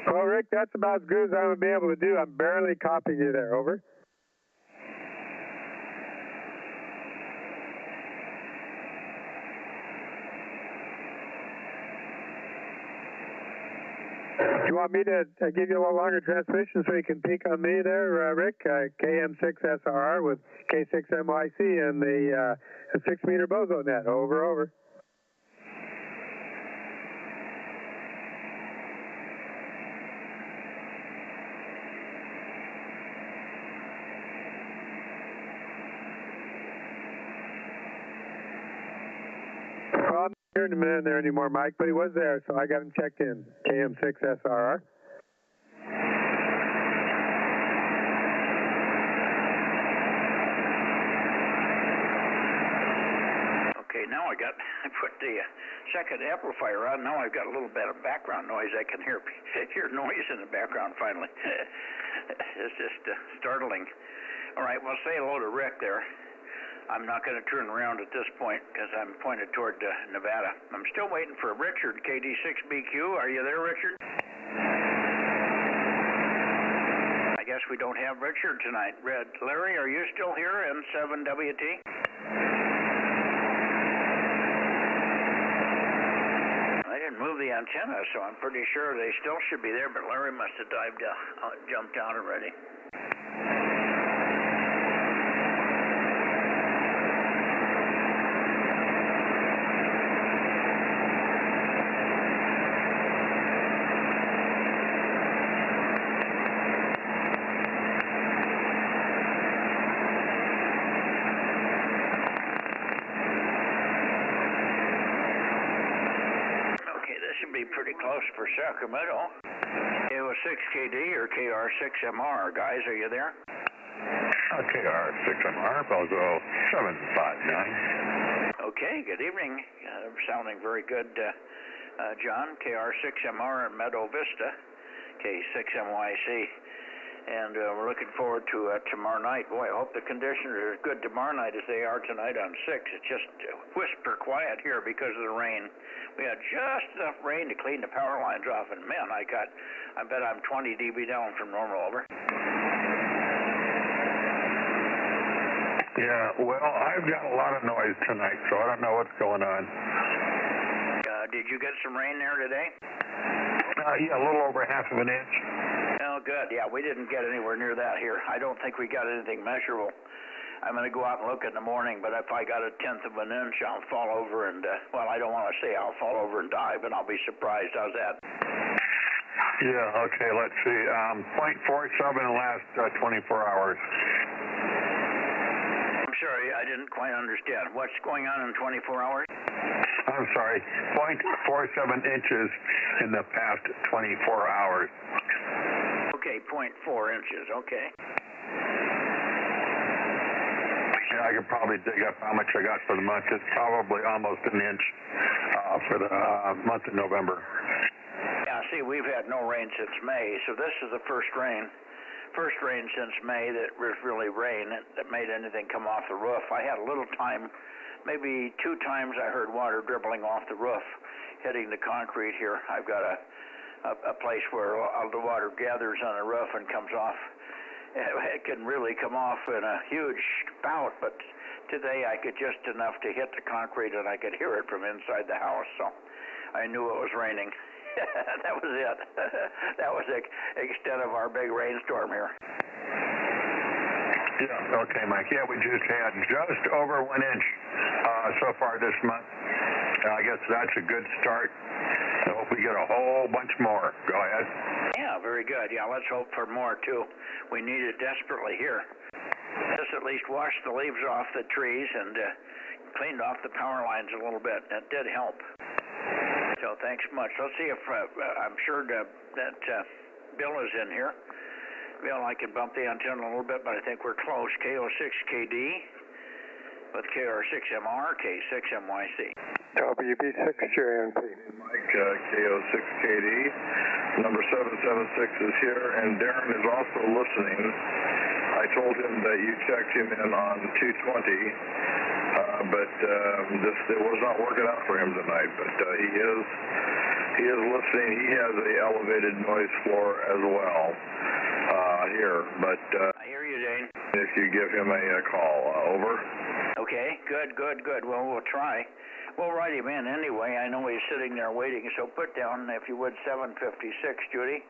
Well, Rick, that's about as good as I'm going to be able to do. I'm barely copying you there. Over. Do you want me to give you a little longer transmission so you can peek on me there, Rick? KM6SRR with K6MYC and the 6-meter Bozo Net. Over, over. Well, I'm not hearing him in there anymore, Mike, but he was there, so I got him checked in. KM6SRR. Okay, now I put the second amplifier on. Now I've got a little bit of background noise. I can hear noise in the background finally. It's just startling. All right, well, say hello to Rick there. I'm not going to turn around at this point because I'm pointed toward Nevada. I'm still waiting for Richard, KD6BQ. Are you there, Richard? I guess we don't have Richard tonight. Larry, are you still here in 7WT? I didn't move the antenna, so I'm pretty sure they still should be there, but Larry must have jumped down already. Pretty close for Sacramento. It was 6KD or KR6MR. Guys, are you there? KR6MR, Bozo 759. Okay, good evening. Sounding very good, John. KR6MR in Meadow Vista, K6MYC. And we're looking forward to tomorrow night. Boy, I hope the conditions are as good tomorrow night as they are tonight on 6. It's just whisper quiet here because of the rain. We had just enough rain to clean the power lines off, and man, I bet I'm 20 dB down from normal. Over. Yeah, well, I've got a lot of noise tonight, so I don't know what's going on. Did you get some rain there today? Yeah, a little over half of an inch. Oh, good. Yeah, we didn't get anywhere near that here. I don't think we got anything measurable. I'm going to go out and look in the morning, but if I got a tenth of an inch, I'll fall over and, well, I don't want to say I'll fall over and die, but I'll be surprised. How's that? Yeah, okay, let's see. 0.47 in the last 24 hours. I'm sorry, I didn't quite understand. What's going on in 24 hours? I'm sorry, 0.47 inches in the past 24 hours. Okay, 0.4 inches, okay. Yeah, I could probably dig up how much I got for the month. It's probably almost an inch for the month of November. Yeah, see, we've had no rain since May, so this is the first rain since May that was really rain that made anything come off the roof. I had a little time, maybe 2 times I heard water dribbling off the roof, hitting the concrete here. I've got a place where all the water gathers on the roof and comes off. It can really come off in a huge spout, but today I could just enough to hit the concrete and I could hear it from inside the house, so I knew it was raining. That was it. That was the extent of our big rainstorm here. Yeah, okay, Mike. Yeah, we just had just over 1 inch so far this month. I guess that's a good start. I hope we get a whole bunch more. Go ahead. Yeah, very good. Yeah, let's hope for more, too. We need it desperately here. This at least washed the leaves off the trees and cleaned off the power lines a little bit. That did help. So thanks much. Let's see if I'm sure that Bill is in here. Bill, I can bump the antenna a little bit, but I think we're close. KO6KD with KR6MR, K6MYC. WB6JNP. Mike, KO6KD. Number 776 is here, and Darren is also listening. I told him that you checked him in on 220, but it was not working out for him tonight. But he is He is listening. He has a elevated noise floor as well here, but I hear you, Dane. if you give him a call, over. Okay, good. Well, we'll try. We'll write him in anyway. I know he's sitting there waiting, so put down, if you would, 756, Judy.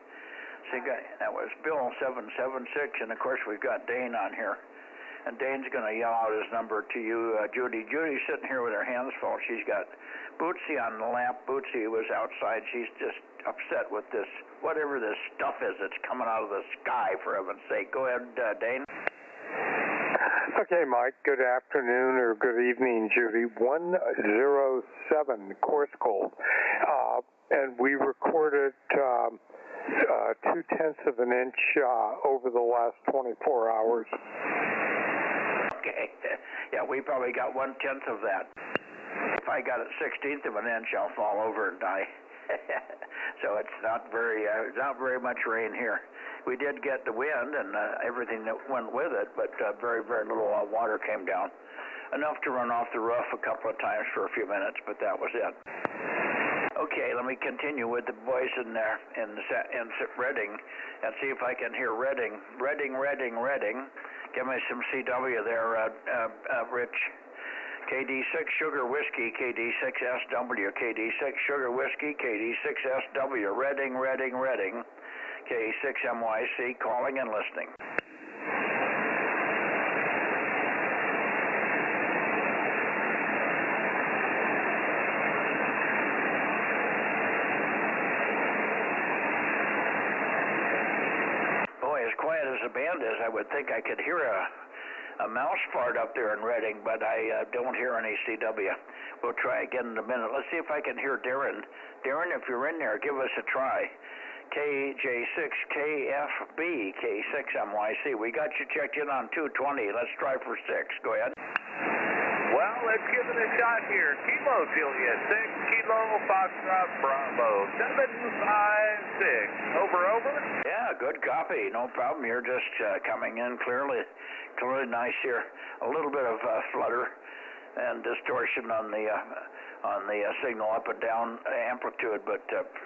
So that was Bill 776, and of course we've got Dane on here. And Dane's going to yell out his number to you, Judy. Judy's sitting here with her hands full. She's got Bootsy on the lap. Bootsy was outside. She's just upset with this, whatever this stuff is that's coming out of the sky, for heaven's sake. Go ahead, Dane. Okay, Mike. Good afternoon or good evening, Judy. 107 course gold. And we recorded 0.2 of an inch over the last 24 hours. Okay. Yeah, we probably got 1/10 of that. If I got it 1/16 of an inch, I'll fall over and die. So it's not very much rain here. We did get the wind and everything that went with it, but very little water came down. Enough to run off the roof a couple of times for a few minutes, but that was it. Okay, let me continue with the boys in there in Reading and see if I can hear Reading. Reading. Give me some CW there, Rich. KD6 Sugar Whiskey, KD6SW, KD6 Sugar Whiskey, KD6SW, Reading, K6MYC, calling and listening. Boy, as quiet as the band is, I would think I could hear a mouse fart up there in Reading, but I don't hear any CW. We'll try again in a minute. Let's see if I can hear Darren. Darren, if you're in there, give us a try. KJ6KFB, K6MYC. We got you checked in on 220. Let's try for 6. Go ahead. Well, let's give it a shot here. Kilo Juliet, 6 Kilo Foxtrot Bravo, 756. Over. Yeah, good copy. No problem. You're just coming in clearly nice here. A little bit of flutter and distortion on the signal up and down amplitude, but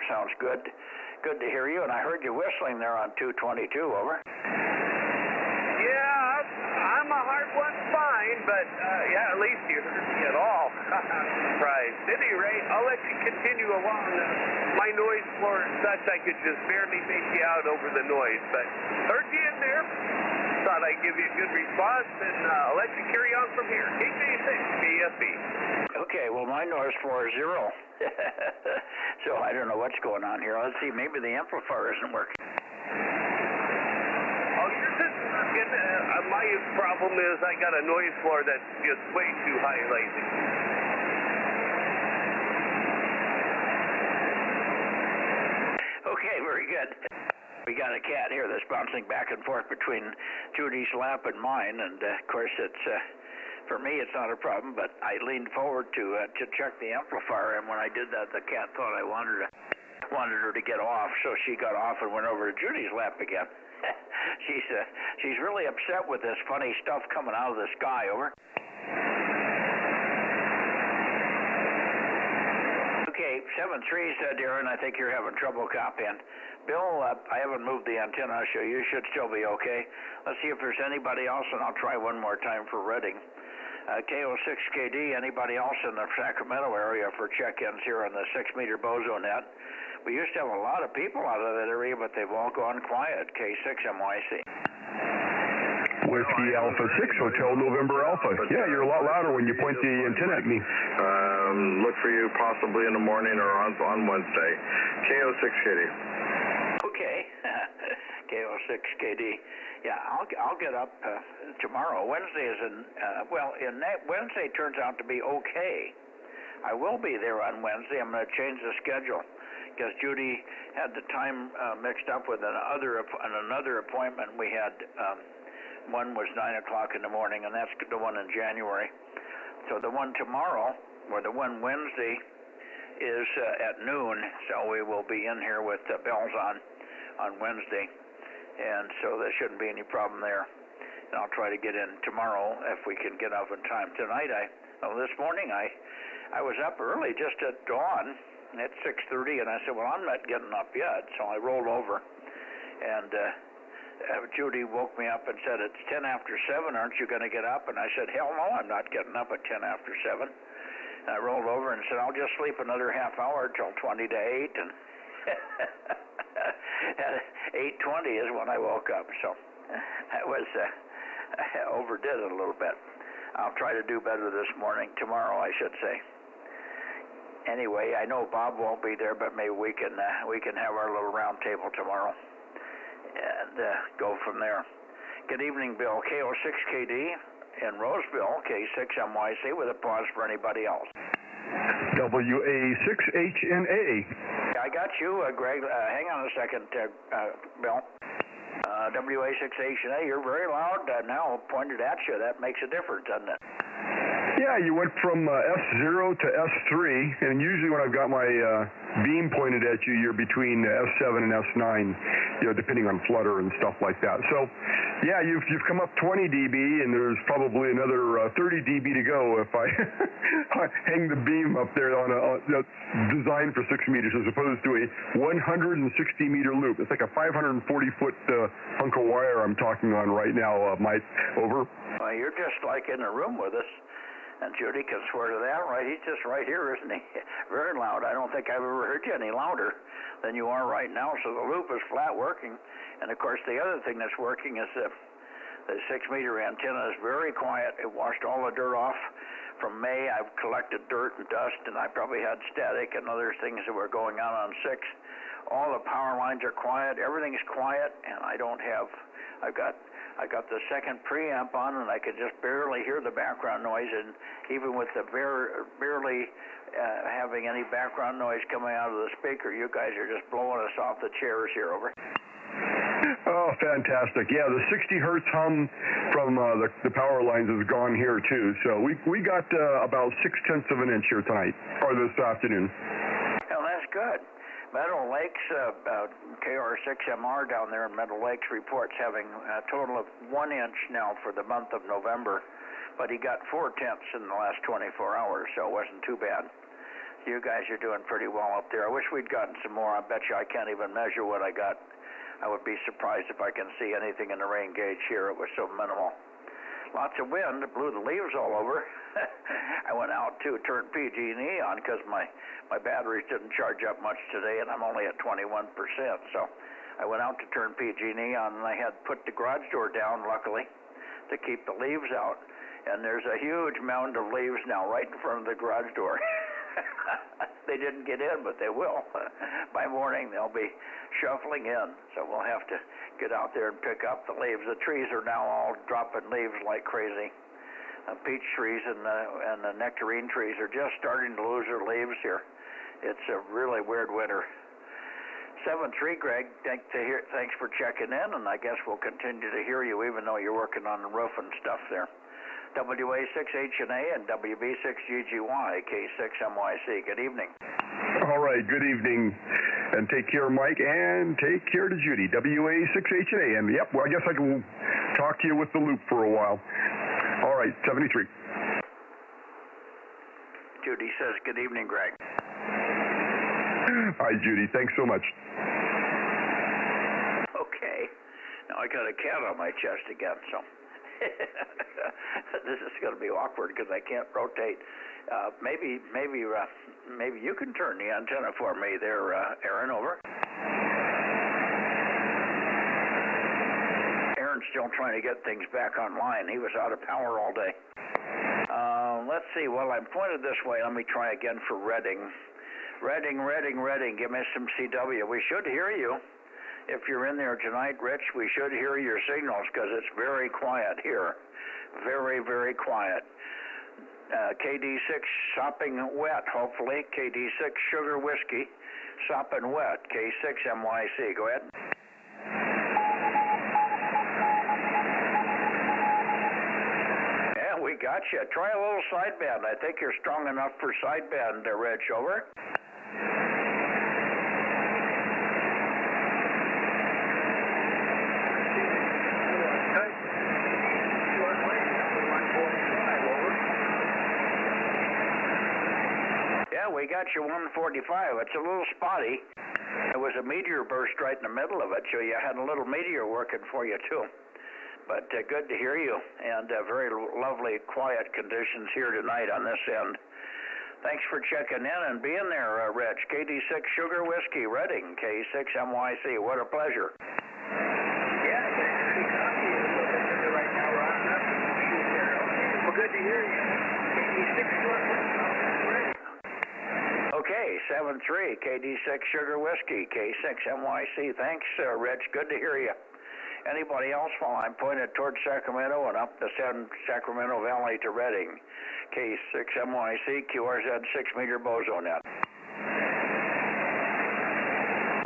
sounds good. Good to hear you. And I heard you whistling there on 222. Over. Yeah, I'm a hard one to find, but yeah, at least you heard me at all. Surprised. At any rate, I'll let you continue along. My noise floor is such I could just barely make you out over the noise, but heard you in there. Thought I'd give you a good response, and I'll let you carry on from here. KJ6, KFB. Okay, well, my noise floor is 0. So I don't know what's going on here. Let's see, maybe the amplifier isn't working. Oh, yours isn't working. My problem is I got a noise floor that's just way too high lately. Okay, very good. We got a cat here that's bouncing back and forth between Judy's lap and mine, and of course it's for me it's not a problem. But I leaned forward to check the amplifier, and when I did that, the cat thought I wanted her to get off, so she got off and went over to Judy's lap again. She's really upset with this funny stuff coming out of the sky. Over. Okay, 7-3, Darren, I think you're having trouble copying. Bill, I haven't moved the antenna, so you should still be okay. Let's see if there's anybody else, and I'll try one more time for Reading. KO6KD, anybody else in the Sacramento area for check-ins here on the 6-meter Bozo Net? We used to have a lot of people out of that area, but they've all gone quiet. K6MYC. Whiskey Alpha 6, Hotel November Alpha. Yeah, you're a lot louder when you point the antenna at me. Look for you possibly in the morning or on Wednesday. KO6KD. Okay. KO6KD. Yeah, I'll get up tomorrow. Wednesday is Wednesday turns out to be okay. I will be there on Wednesday. I'm going to change the schedule because Judy had the time mixed up with another appointment we had. One was 9 o'clock in the morning, and that's the one in January. So the one tomorrow, or the one Wednesday, is at noon. So we will be in here with bells on Wednesday, and so there shouldn't be any problem there. And I'll try to get in tomorrow if we can get up in time. Tonight, this morning I was up early just at dawn, It's 6:30, and I said, well, I'm not getting up yet. So I rolled over, and Judy woke me up and said, it's 10 after 7, aren't you going to get up? And I said, hell no, I'm not getting up at 10 after 7. And I rolled over and said, I'll just sleep another half hour till 20 to 8, and at 8:20 is when I woke up. So I was I overdid it a little bit. I'll try to do better this morning, tomorrow I should say. Anyway, I know Bob won't be there, but maybe we can have our little round table tomorrow and go from there. Good evening, Bill. KO6KD in Roseville, K6MYC with a pause for anybody else. WA6HNA. I got you, Greg. Hang on a second, Bill. WA6HNA, you're very loud now, pointed at you. That makes a difference, doesn't it? Yeah, you went from S0 to S3, and usually when I've got my beam pointed at you, you're between S7 and S9, depending on flutter and stuff like that. So, yeah, you've come up 20 dB, and there's probably another 30 dB to go if I hang the beam up there on that's designed for 6 meters as opposed to a 160-meter loop. It's like a 540-foot hunk of wire I'm talking on right now, Mike. Over. Well, you're just like in a room with us. And Judy can swear to that, right? He's just right here, isn't he? Very loud. I don't think I've ever heard you any louder than you are right now. So the loop is flat working. And, of course, the other thing that's working is the 6-meter antenna is very quiet. It washed all the dirt off. From May, I've collected dirt and dust, and I probably had static and other things that were going on 6. All the power lines are quiet. Everything's quiet, and I don't have – I got the second preamp on, and I could just barely hear the background noise, and even with the barely having any background noise coming out of the speaker, you guys are just blowing us off the chairs here. Over. Oh, fantastic. Yeah, the 60 hertz hum from the power lines is gone here, too. So we got about 0.6 of an inch here tonight, or this afternoon. Well, that's good. Meadow Lakes, KR6MR down there in Meadow Lakes reports having a total of 1 inch now for the month of November, but he got 0.4 in the last 24 hours, so it wasn't too bad. You guys are doing pretty well up there. I wish we'd gotten some more. I bet you I can't even measure what I got. I would be surprised if I can see anything in the rain gauge here. It was so minimal. Lots of wind, it blew the leaves all over. I went out to turn PG&E on because my batteries didn't charge up much today, and I'm only at 21%. So I went out to turn PG&E on, and I had put the garage door down, luckily, to keep the leaves out. And there's a huge mound of leaves now right in front of the garage door. They didn't get in, but they will. By morning, they'll be shuffling in, so we'll have to get out there and pick up the leaves. The trees are now all dropping leaves like crazy. Peach trees and the nectarine trees are just starting to lose their leaves here. It's a really weird winter. 7-3, Greg, thanks for checking in, and I guess we'll continue to hear you even though you're working on the roof and stuff there. WA6HNA and WB6GGY, K6MYC. Good evening. All right, good evening, and take care, Mike, and take care to Judy. WA6HNA, and yep, well, I guess I can talk to you with the loop for a while. All right, 73. Judy says, good evening, Greg. Hi, Judy. Thanks so much. Okay. Now I got a cat on my chest again, so this is going to be awkward because I can't rotate. Maybe you can turn the antenna for me there, Aaron. Over. Aaron's still trying to get things back online. He was out of power all day. Let's see. Well, I'm pointed this way. Let me try again for Reading. Reading. Give me some CW. We should hear you. If you're in there tonight, Rich, we should hear your signals because it's very quiet here. Very, very quiet. KD6 sopping wet, hopefully. KD6 sugar whiskey sopping wet. K6MYC. Go ahead. Yeah, we got you. Try a little sideband. I think you're strong enough for sideband, Rich. Over. we got you 145. It's a little spotty. There was a meteor burst right in the middle of it, so you had a little meteor working for you, too. But good to hear you, and very lovely, quiet conditions here tonight on this end. Thanks for checking in and being there, Rich. KD6 Sugar Whiskey, Reading, K6MYC. What a pleasure. Yeah, pretty coffee right now, Ron. Well, good to hear you. KD6 Reading. Okay, 7-3, KD6 Sugar Whiskey, K6MYC. Thanks, Rich. Good to hear you. Anybody else while I'm pointed towards Sacramento and up the Sacramento Valley to Reading? K6MYC, QRZ 6-meter Bozo Net.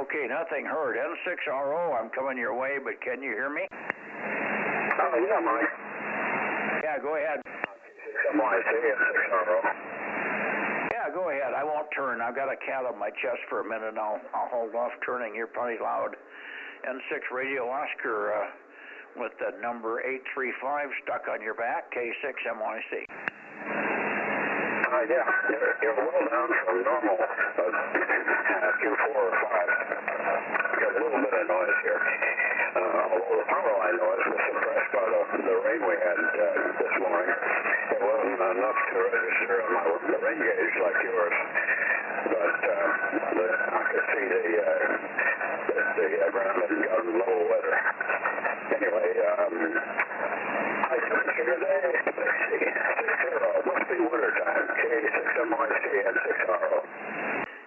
Okay, nothing heard. N6RO, I'm coming your way, but can you hear me? Yeah, Mike. Yeah, go ahead. K6MYC, N6RO. Yeah, go ahead. I won't turn. I've got a cat on my chest for a minute, and I'll hold off turning. You're pretty loud. N6 Radio Oscar with the number 835 stuck on your back, K6MYC. Yeah, you're well down from normal, Q4 or 5. Got a little bit of noise here. Although the power line noise was suppressed by the rain we had this morning. It wasn't enough to register on the rain gauge like yours. But I could see the ground had gotten a little wetter. Anyway, I temperature today, let's see, 6-0. Must be winter time. K6MYC and 6RO.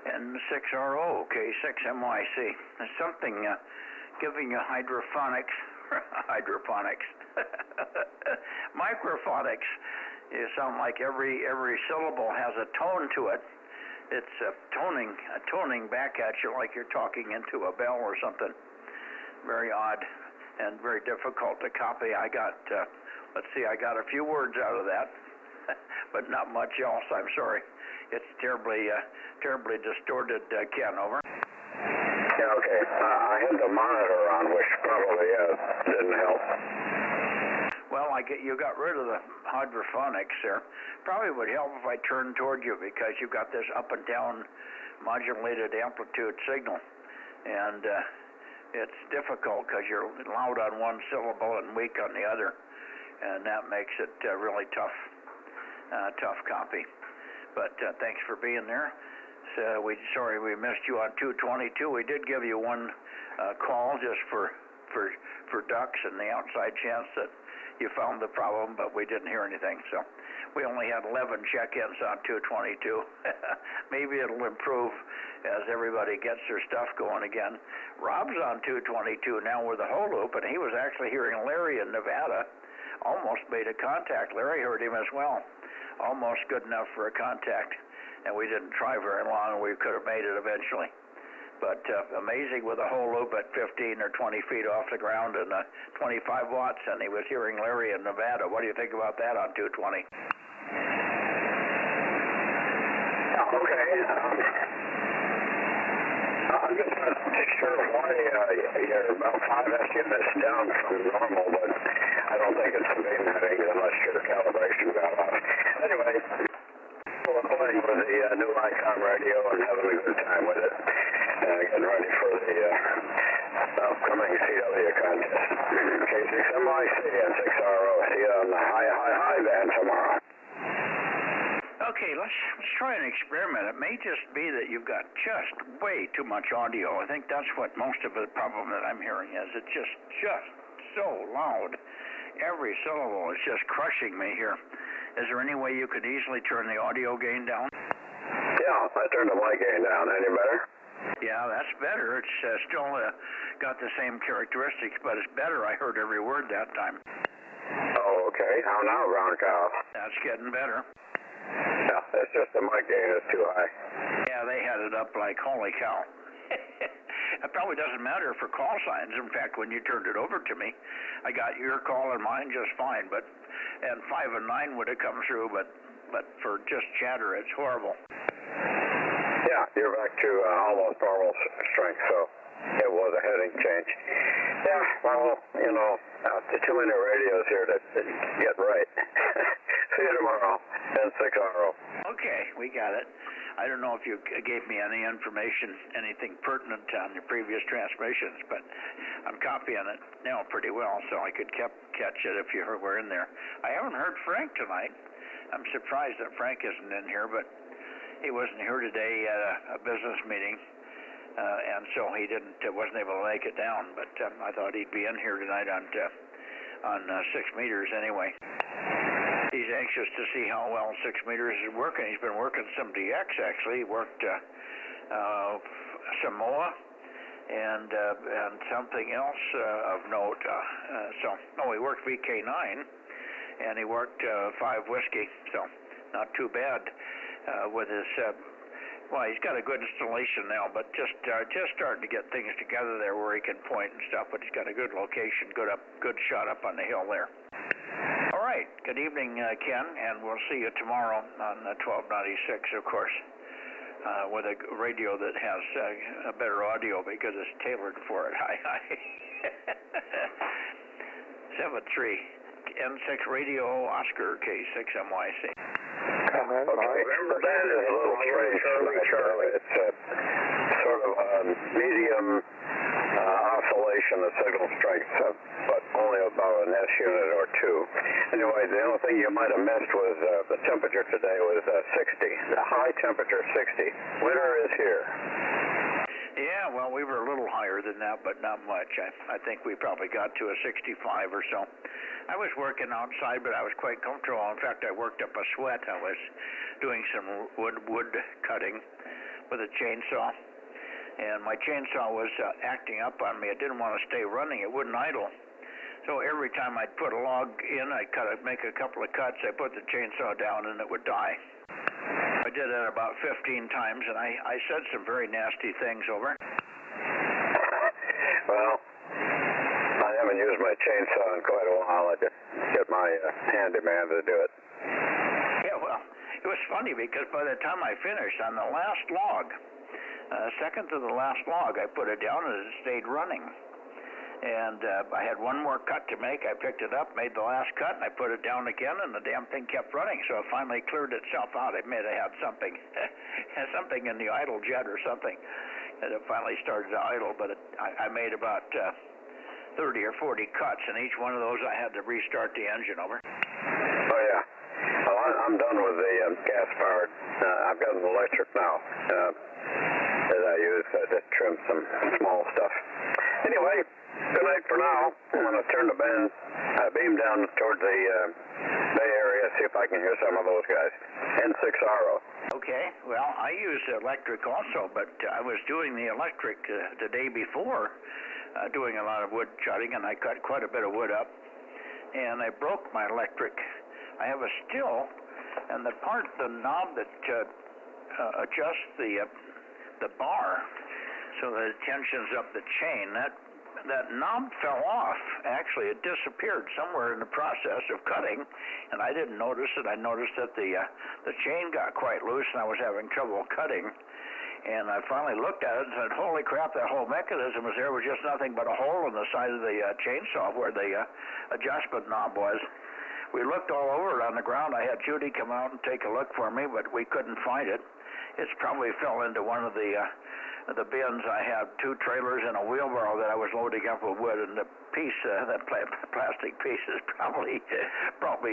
N6RO, K6MYC. There's something giving you hydrophonics. Microphonics. You sound like every syllable has a tone to it. It's toning back at you like you're talking into a bell or something. Very odd and very difficult to copy. I got a few words out of that, but not much else. I'm sorry. It's terribly distorted. Ken, over. Yeah, okay. I had the monitor on, which probably didn't help. Well, you got rid of the hydrophonics there. Probably would help if I turned toward you because you've got this up and down modulated amplitude signal. And it's difficult because you're loud on one syllable and weak on the other. And that makes it really tough copy. But thanks for being there. So sorry we missed you on 222. We did give you one call just for ducks and the outside chance that you found the problem, but we didn't hear anything. So we only had 11 check-ins on 222. Maybe it'll improve as everybody gets their stuff going again. Rob's on 222 now with a whole loop, and he was actually hearing Larry in Nevada. Almost made a contact. Larry heard him as well. Almost good enough for a contact. And we didn't try very long, and we could have made it eventually. But amazing with a whole loop at 15 or 20 feet off the ground and 25 watts, and he was hearing Larry in Nevada. What do you think about that on 220? Okay. I'm just not sure why you're about 5 estimates down from normal, but I don't think it's the main heading unless your calibration got off. Anyway, we're playing with the new Icon radio and having a good time with it. Getting ready for the upcoming CW contest. K6MYC and 6RO. See you on the high band tomorrow. Okay, let's try an experiment. It may just be that you've got just way too much audio. I think that's what most of the problem that I'm hearing is. It's just so loud. Every syllable is just crushing me here. Is there any way you could easily turn the audio gain down? Yeah, I turned the mic gain down. Any better? Yeah, that's better. It's still got the same characteristics, but it's better. I heard every word that time. Oh, okay. How now, brown cow? That's getting better. Yeah, it's just the mic gain is too high. Yeah, they had it up like, holy cow. It probably doesn't matter for call signs. In fact, when you turned it over to me, I got your call and mine just fine, and 5 and 9 would have come through, but for just chatter, it's horrible. Yeah, you're back to almost normal strength, so it was a heading change. Yeah, well, the too many radios here to get right. See you tomorrow, N6RO. Okay, we got it. I don't know if you gave me any information, anything pertinent on your previous transmissions, but I'm copying it now pretty well, so I could catch it if you were in there. I haven't heard Frank tonight. I'm surprised that Frank isn't in here, but he wasn't here today at a business meeting, and so he wasn't able to make it down. But I thought he'd be in here tonight on 6 meters anyway. He's anxious to see how well 6 meters is working. He's been working some DX actually. He worked some MOA and something else of note. He worked VK9 and he worked 5 whiskey. So not too bad with his. He's got a good installation now, but just starting to get things together there where he can point and stuff. But he's got a good location, good shot up on the hill there. All right. Good evening, Ken, and we'll see you tomorrow on 1296, of course, with a radio that has a better audio because it's tailored for it. Hi. 73 N6 Radio Oscar K6MYC. Okay, that is a little strange Charlie. It's sort of a medium oscillation of signal strength, but only about an S unit or two. Anyway, the only thing you might have missed was the temperature today was 60. The high temperature 60. Winter is here. Yeah, well, we were a little higher than that, but not much. I think we probably got to a 65 or so. I was working outside, but I was quite comfortable. In fact, I worked up a sweat. I was doing some wood cutting with a chainsaw, and my chainsaw was acting up on me. It didn't want to stay running. It wouldn't idle. So every time I'd put a log in, I'd make a couple of cuts. I put the chainsaw down, and it would die. I did that about 15 times, and I said some very nasty things over. Well, I haven't used my chainsaw in quite a while. I just get my handyman to do it. Yeah, well, it was funny because by the time I finished on the last log, second to the last log, I put it down and it stayed running. And I had one more cut to make. I picked it up, made the last cut, and I put it down again, and the damn thing kept running. So it finally cleared itself out. It may have had something in the idle jet or something, and it finally started to idle. But I made about 30 or 40 cuts, and each one of those I had to restart the engine over. Oh, yeah. Well, I'm done with the gas-powered. I've got an electric now that I use to trim some small stuff. Anyway, good night for now. I'm going to turn the beam down toward the Bay Area, see if I can hear some of those guys. N6RO. Okay, well, I use electric also, but I was doing the electric the day before, doing a lot of wood cutting, and I cut quite a bit of wood up, and I broke my electric. I have a still, and the knob that adjusts the bar so that it tensions up the chain, that knob fell off. Actually, it disappeared somewhere in the process of cutting, and I didn't notice it. I noticed that the chain got quite loose, and I was having trouble cutting. And I finally looked at it and said, holy crap, that whole mechanism was there. It was just nothing but a hole in the side of the chainsaw where the adjustment knob was. We looked all over it on the ground. I had Judy come out and take a look for me, but we couldn't find it. It's probably fell into one of the bins. I had 2 trailers and a wheelbarrow that I was loading up with wood, and the piece, that plastic piece is probably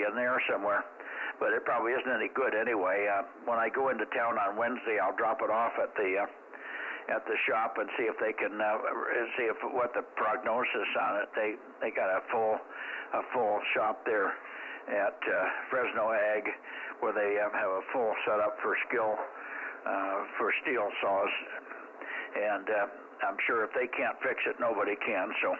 in there somewhere. But it probably isn't any good anyway. When I go into town on Wednesday, I'll drop it off at the shop and see if they can what the prognosis on it. They got a full shop there at Fresno Ag, where they have a full setup for for steel saws, and I'm sure if they can't fix it, nobody can. So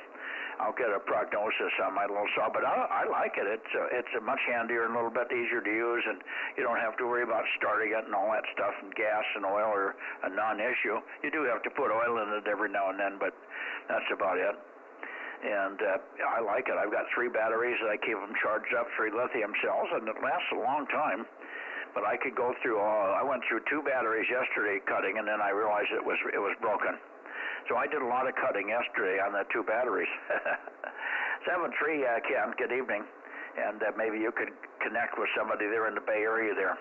I'll get a prognosis on my little saw, but I like it. It's much handier and a little bit easier to use, and you don't have to worry about starting it and all that stuff, and gas and oil are a non-issue. You do have to put oil in it every now and then, but that's about it. And I like it. I've got 3 batteries that I keep them charged up, 3 lithium cells, and it lasts a long time. But I could go through I went through 2 batteries yesterday cutting, and then I realized it was broken. So I did a lot of cutting yesterday on the 2 batteries. 7-3, Ken, good evening. And maybe you could connect with somebody there in the Bay Area there.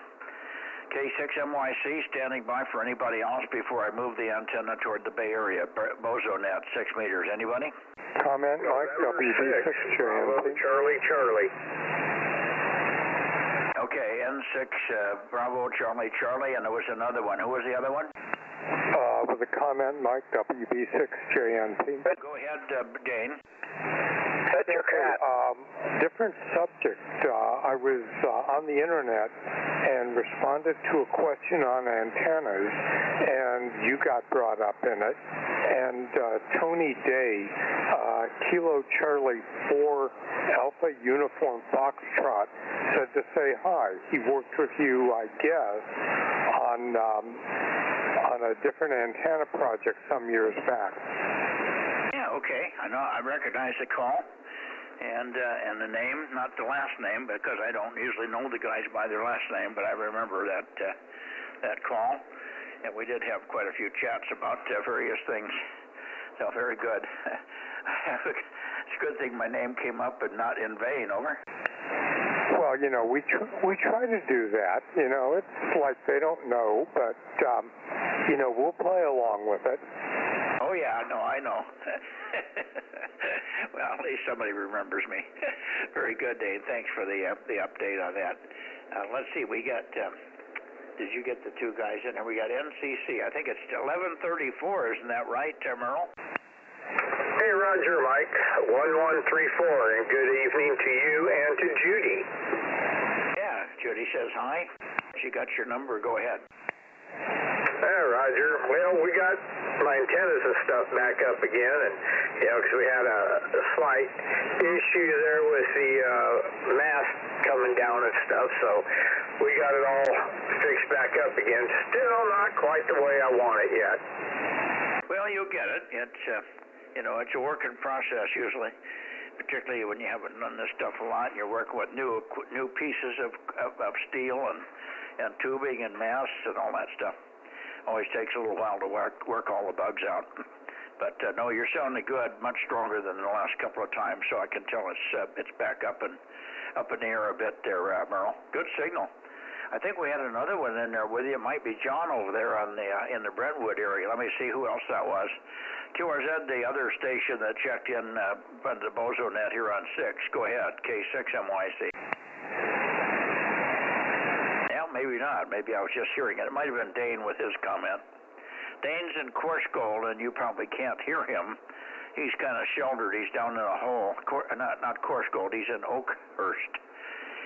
K6MYC, standing by for anybody else before I move the antenna toward the Bay Area. Bozo Net, 6 meters. Anybody? Comment, Mike, WB6JMP. Charlie. Okay, N6, Bravo, Charlie, and there was another one. Who was the other one? With a comment, Mike, WB6JNP. Go ahead, Dane. That's your cat. Different subject. I was on the internet and responded to a question on antennas, and you got brought up in it. And Tony Day, Kilo Charlie 4 Alpha Uniform Foxtrot, said to say hi. He worked with you, I guess, on a different antenna project some years back. Yeah, okay. I know. I recognize the call and the name, not the last name, because I don't usually know the guys by their last name, but I remember that call, and we did have quite a few chats about various things. So very good. It's a good thing my name came up and not in vain. Over. Well, we try to do that. It's like they don't know, but we'll play along with it. Oh yeah, no, I know. Well, at least somebody remembers me. Very good, Dave. Thanks for the update on that. Let's see. We got. Did you get the two guys in there? We got NCC. I think it's 11:34. Isn't that right, Merle? Hey, Roger, Mike. 1134, and good evening to you and to Judy. Yeah, Judy says hi. She got your number. Go ahead. Hey, Roger. Well, we got my antennas and stuff back up again, and because we had a slight issue there with the mast coming down and stuff, so we got it all fixed back up again. Still not quite the way I want it yet. Well, you'll get it. It's it's a working process usually, particularly when you haven't done this stuff a lot and you're working with new pieces of steel and tubing and masts and all that stuff. Always takes a little while to work all the bugs out. But no, you're sounding good, much stronger than the last couple of times, so I can tell it's back up in the air a bit there, Merle. Good signal. I think we had another one in there with you. It might be John over there in the Brentwood area. Let me see who else that was. QRZ, the other station that checked in by the Bozo Net here on 6. Go ahead, K6MYC. Yeah, maybe not. Maybe I was just hearing it. It might have been Dane with his comment. Dane's in Coarse Gold, and you probably can't hear him. He's kind of sheltered. He's down in a hole. Not Coarse Gold. He's in Oakhurst.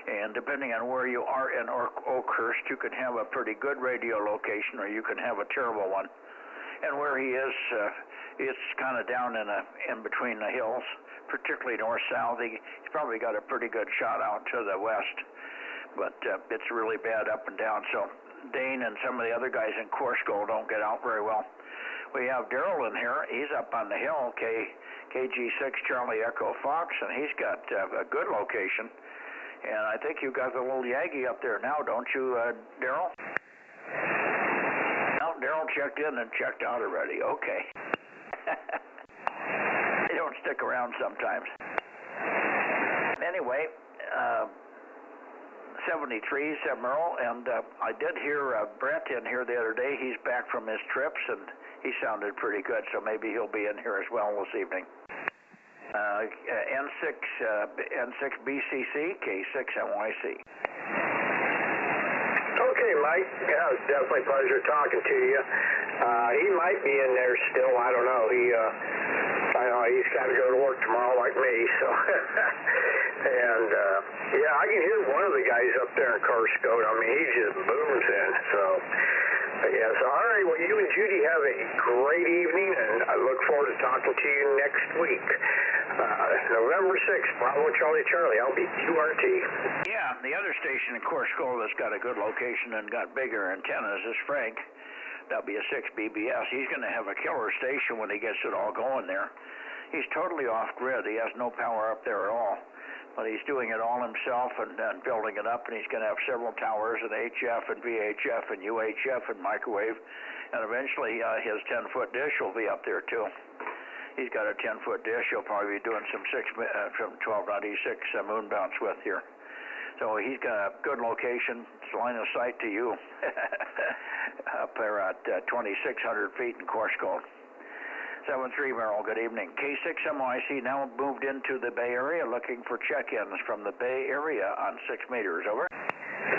And depending on where you are in Oakhurst, you can have a pretty good radio location, or you can have a terrible one. And where he is, it's kind of down in between the hills, particularly north-south. He's probably got a pretty good shot out to the west, but it's really bad up and down. So Dane and some of the other guys in Coarse Gold don't get out very well. We have Daryl in here. He's up on the hill, KG6 Charlie Echo Fox, and he's got a good location. And I think you got the little Yagi up there now, don't you, Daryl? No, Daryl checked in and checked out already. Okay. They don't stick around sometimes. Anyway, 73's Merle, and I did hear Brett in here the other day. He's back from his trips, and he sounded pretty good, so maybe he'll be in here as well this evening. N6 BCC, K6MYC. Okay, Mike. Yeah, it's definitely a pleasure talking to you. He might be in there still. I don't know. I know he's got to go to work tomorrow like me. So, and yeah, I can hear one of the guys up there in Carscoat. I mean, he just booms in. So, yeah. So, all right. Well, you and Judy have a great evening, and I look forward to talking to you next week. November 6th, Bravo Charlie, I'll be QRT. Yeah, the other station in Coarse-Gold that's got a good location and got bigger antennas is Frank, W6BBS. He's going to have a killer station when he gets it all going there. He's totally off-grid. He has no power up there at all. But he's doing it all himself and building it up, and he's going to have several towers and HF and VHF and UHF and microwave. And eventually his 10-foot dish will be up there, too. He's got a 10-foot dish he'll probably be doing some 1296 moon bounce with here. So he's got a good location. It's line of sight to you up there at 2,600 feet in course code. 7-3 Merrill, good evening. K6MYC now moved into the Bay Area looking for check-ins from the Bay Area on 6 meters. Over.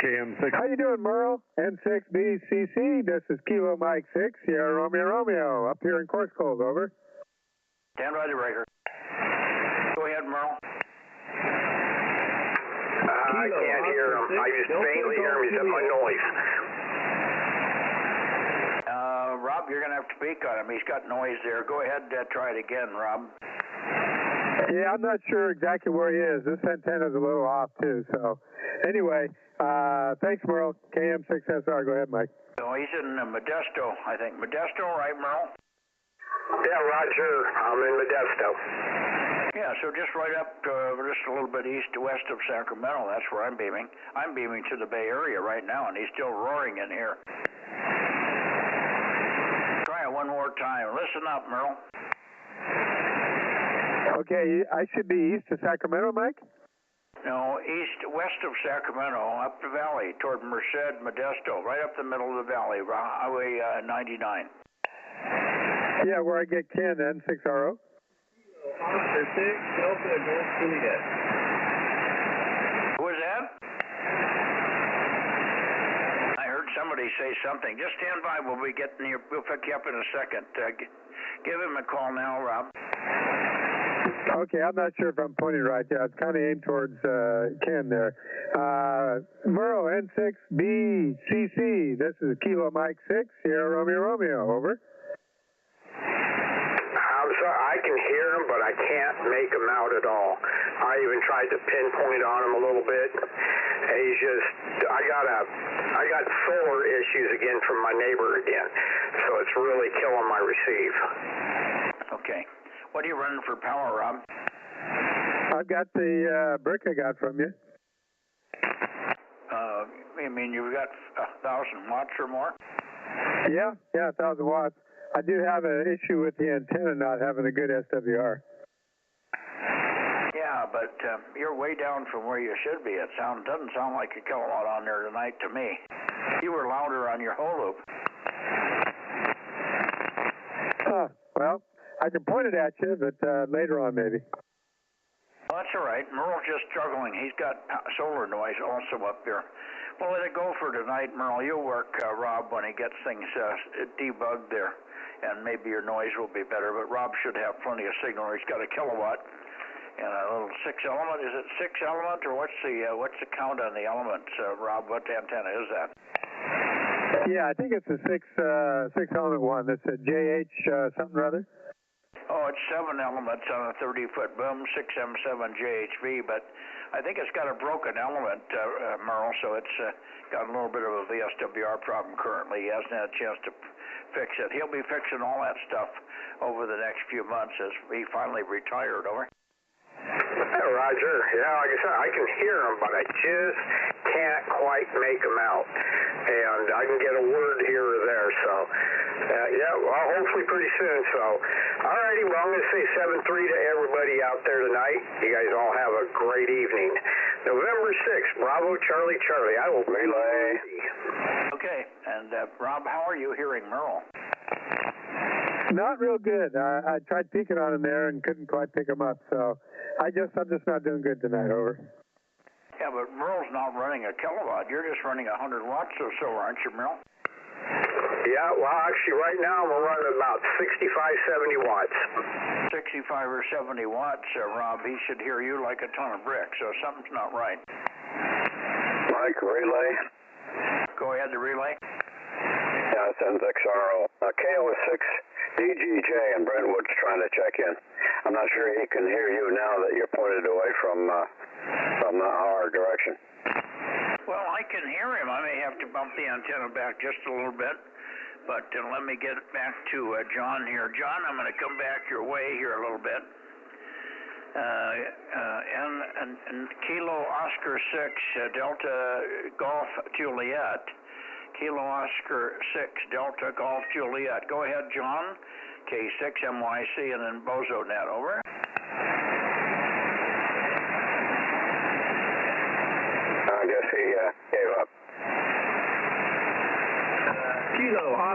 KM6. How you doing, Merle? N6BCC, this is Kilo Mike 6, Sierra Romeo Romeo, up here in course code. Over. Stand by the breaker. Go ahead, Merle. I can't hear him. I just faintly hear him. He's at my noise. Rob, you're going to have to speak on him. He's got noise there. Go ahead, try it again, Rob. Yeah, I'm not sure exactly where he is. This antenna's a little off, too. So, anyway, thanks, Merle. KM6SR. Go ahead, Mike. Oh, he's in Modesto, I think. Modesto, right, Merle? Yeah, Roger. I'm in Modesto. Yeah, so just right up, just a little bit east-west of Sacramento. That's where I'm beaming. I'm beaming to the Bay Area right now, and he's still roaring in here. Try it one more time. Listen up, Merle. Okay, I should be east of Sacramento, Mike? No, west of Sacramento, up the valley, toward Merced, Modesto, right up the middle of the valley, Highway 99. Yeah, where I get Ken, N6RO. Oscar 6, Delta, Golf Juliet. Who was that? I heard somebody say something. Just stand by. We'll pick you up in a second. Give him a call now, Rob. Okay, I'm not sure if I'm pointing right. Yeah, it's kind of aimed towards Ken there. Merle, N6BCC. This is Kilo Mike 6, Sierra Romeo Romeo. Over. I'm sorry, I can hear him, but I can't make him out at all. I even tried to pinpoint on him a little bit. He's just, I got solar issues again from my neighbor again, so it's really killing my receive. Okay. What are you running for power, Rob? I've got the brick I got from you. You mean you've got 1,000 watts or more? Yeah, 1,000 watts. I do have an issue with the antenna not having a good SWR. Yeah, but you're way down from where you should be. It doesn't sound like a kilowatt on there tonight to me. You were louder on your whole loop. Well, I can point it at you, but later on maybe. Well, that's all right. Merle's just struggling. He's got solar noise also up there. Well, let it go for tonight, Merle. You'll work Rob when he gets things debugged there, and maybe your noise will be better. But Rob should have plenty of signal. He's got a kilowatt and a little 6-element. Is it 6-element, or what's the count on the elements, Rob? What antenna is that? Yeah, I think it's a 6-element one. It's a JH something or other. Oh, it's 7 elements on a 30-foot boom, 6M7 JHV, but I think it's got a broken element, Merle, so it's got a little bit of a VSWR problem currently. He hasn't had a chance to fix it. He'll be fixing all that stuff over the next few months as he finally retired. Over. Roger. Yeah, like I said, I can hear him, but I just can't quite make him out. And I can get a word here or there, so, yeah, well, hopefully pretty soon. So, all righty, well, I'm going to say 7-3 to everybody out there tonight. You guys all have a great evening. November 6th, Bravo Charlie Charlie. I will relay. Okay, and Rob, how are you hearing Merle? Not real good. I tried peeking on him there and couldn't quite pick him up, so I'm just not doing good tonight. Over. Yeah, but Merle's not running a kilowatt. You're just running 100 watts or so, aren't you, Merle? Yeah, well, actually, right now we're running about 65, 70 watts. 65 or 70 watts, Rob. He should hear you like a ton of bricks, so something's not right. Mike, relay. Go ahead, the relay. Yeah, it's N6RO. KO6 DGJ and Brentwood's trying to check in. I'm not sure he can hear you now that you're pointed away from our direction. Well, I can hear him. I may have to bump the antenna back just a little bit, but let me get back to John here. John, I'm going to come back your way here a little bit. And Kilo Oscar 6 Delta Golf Juliet. Kilo Oscar 6 Delta Golf Juliet. Go ahead, John. K6MYC and then Bozo Net. Over.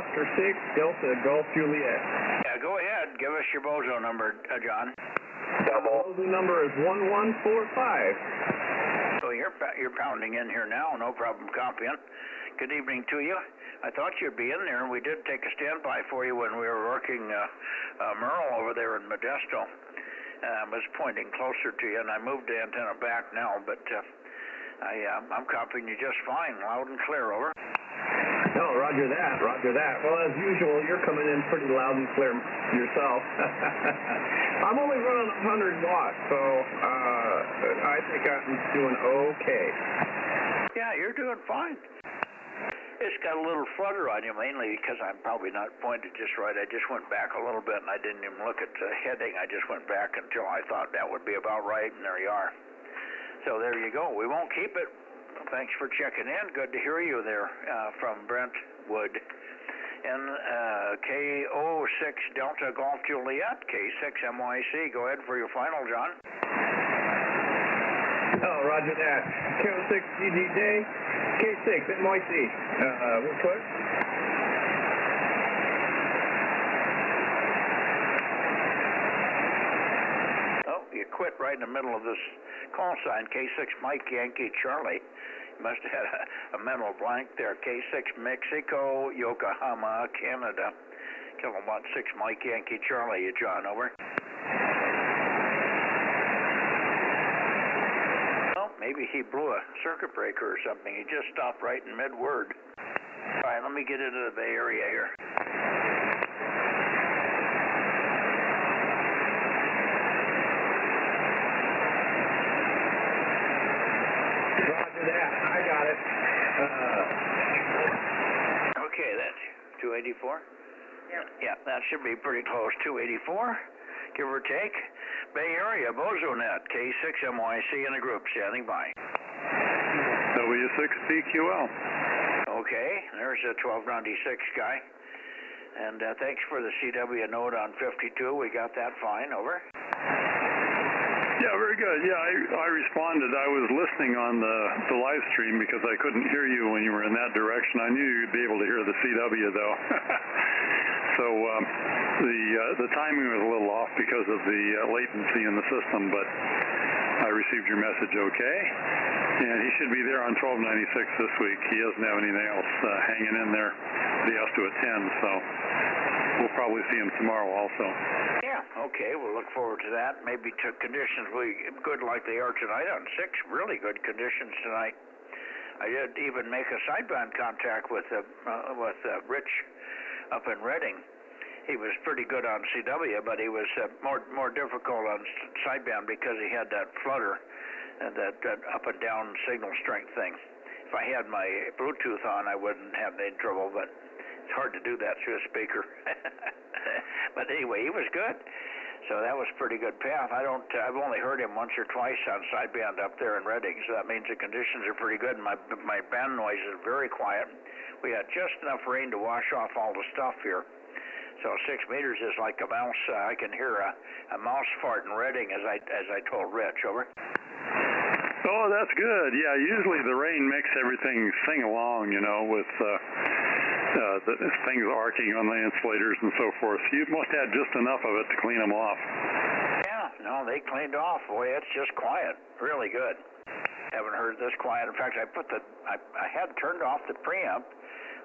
Oscar 6, Delta Golf Juliet. Yeah, go ahead. Give us your Bozo number, John. Bozo number is 1145. So you're pounding in here now, no problem copying. Good evening to you. I thought you'd be in there, and we did take a standby for you when we were working Merle over there in Modesto. I was pointing closer to you, and I moved the antenna back now, but I'm copying you just fine, loud and clear, over. No, roger that, roger that. Well, as usual, you're coming in pretty loud and clear yourself. I'm only running 100 watts, so I think I'm doing okay. Yeah, you're doing fine. It's got a little flutter on you, mainly because I'm probably not pointed just right. I just went back a little bit, and I didn't even look at the heading. I just went back until I thought that would be about right, and there you are. So there you go. We won't keep it. Thanks for checking in. Good to hear you there from Brentwood. And KO6 Delta Golf Juliet, K6 MYC. Go ahead for your final, John. Oh, roger that. KO6 GGJ, K6 MYC. We'll put. Oh, you quit right in the middle of this call sign, K6 Mike Yankee Charlie. You must have had a mental blank there. K6 Mexico, Yokohama, Canada. Kilowatt 6 Mike Yankee Charlie, John, over. Well, maybe he blew a circuit breaker or something. He just stopped right in mid-word. All right, let me get into the Bay Area here. I got it. Okay, that's 284? Yeah, that should be pretty close. 284, give or take. Bay Area, Bozo Net, K6 MYC in a group, standing by. W6BQL. Okay, there's a 1296 guy. And thanks for the CW note on 52. We got that fine, over. Yeah, very good. Yeah, I responded. I was listening on the live stream because I couldn't hear you when you were in that direction. I knew you'd be able to hear the CW, though. So the timing was a little off because of the latency in the system, but I received your message okay. And he should be there on 1296 this week. He doesn't have anything else hanging in there that he has to attend, so we'll probably see him tomorrow also. Yeah, okay, we'll look forward to that. Maybe conditions will be good like they are tonight on 6. Really good conditions tonight. I did even make a sideband contact with Rich up in Redding. He was pretty good on CW, but he was more difficult on sideband because he had that flutter and that up and down signal strength thing. If I had my Bluetooth on, I wouldn't have any trouble, but it's hard to do that through a speaker. But anyway, he was good. So that was a pretty good path. I've only heard him once or twice on sideband up there in Redding, so that means the conditions are pretty good. My band noise is very quiet. We had just enough rain to wash off all the stuff here. So 6 meters is like a mouse. I can hear a mouse fart in Redding, as I told Rich, over. Oh, that's good. Yeah, usually the rain makes everything sing along, you know, with the things arcing on the insulators and so forth. You must have just enough of it to clean them off. Yeah, no, they cleaned off. Boy, it's just quiet. Really good. Haven't heard this quiet. In fact, I had turned off the preamp.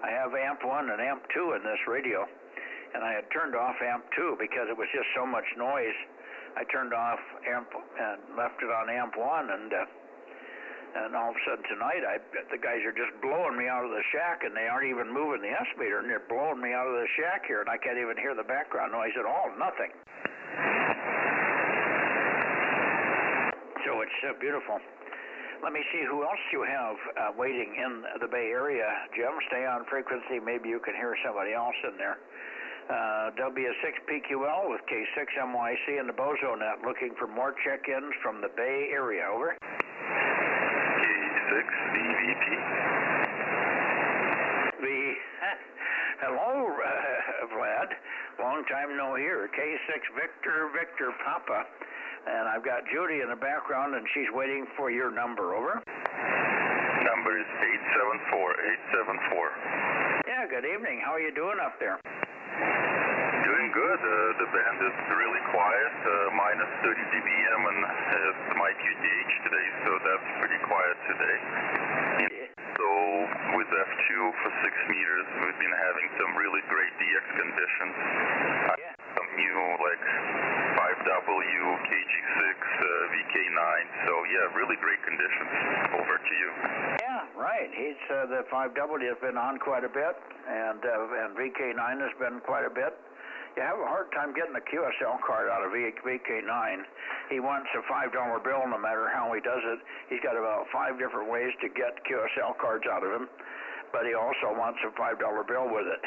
I have amp 1 and amp 2 in this radio, and I had turned off amp 2 because it was just so much noise. I turned off amp and left it on amp 1, and all of a sudden tonight, the guys are just blowing me out of the shack, and they aren't even moving the S meter, and they're blowing me out of the shack here, and I can't even hear the background noise at all. Nothing. So it's beautiful. Let me see who else you have waiting in the Bay Area. Jim, stay on frequency. Maybe you can hear somebody else in there. W6PQL with K6 MYC and the Bozo Net, looking for more check-ins from the Bay Area. Over. K6 VVP. Hello, Vlad. Long time no hear. K6 Victor Papa. And I've got Judy in the background, and she's waiting for your number. Over. Number is 874. Yeah, good evening. How are you doing up there? Doing good. The band is really quiet, minus 30 dBm, and it's my QTH today, so that's pretty quiet today. So with F2 for 6 meters, we've been having some really great DX conditions. Some new like 5W, KG6, VK9, so yeah, really great conditions. Over to you. Yeah, right. He's the 5W has been on quite a bit, and VK9 has been quite a bit. You have a hard time getting a QSL card out of VK9. He wants a $5 bill no matter how he does it. He's got about 5 different ways to get QSL cards out of him, but he also wants a $5 bill with it.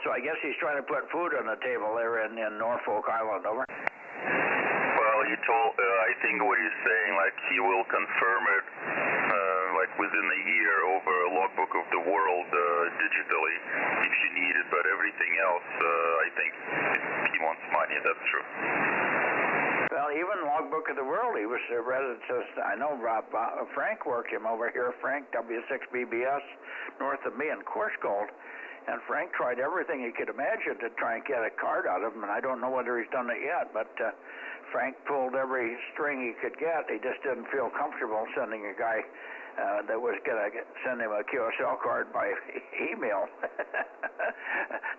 So I guess he's trying to put food on the table there in Norfolk Island, over. Well, he told, I think what he's saying, like he will confirm it like within a year over a logbook of the world digitally if you need it, but everything else, I think he wants money, that's true. Well, even logbook of the world, he was I know Frank worked him over here, Frank W6BBS, north of me in Coursegold, and Frank tried everything he could imagine to try and get a card out of him, and I don't know whether he's done it yet, but Frank pulled every string he could get. He just didn't feel comfortable sending a guy that was going to send him a QSL card by email.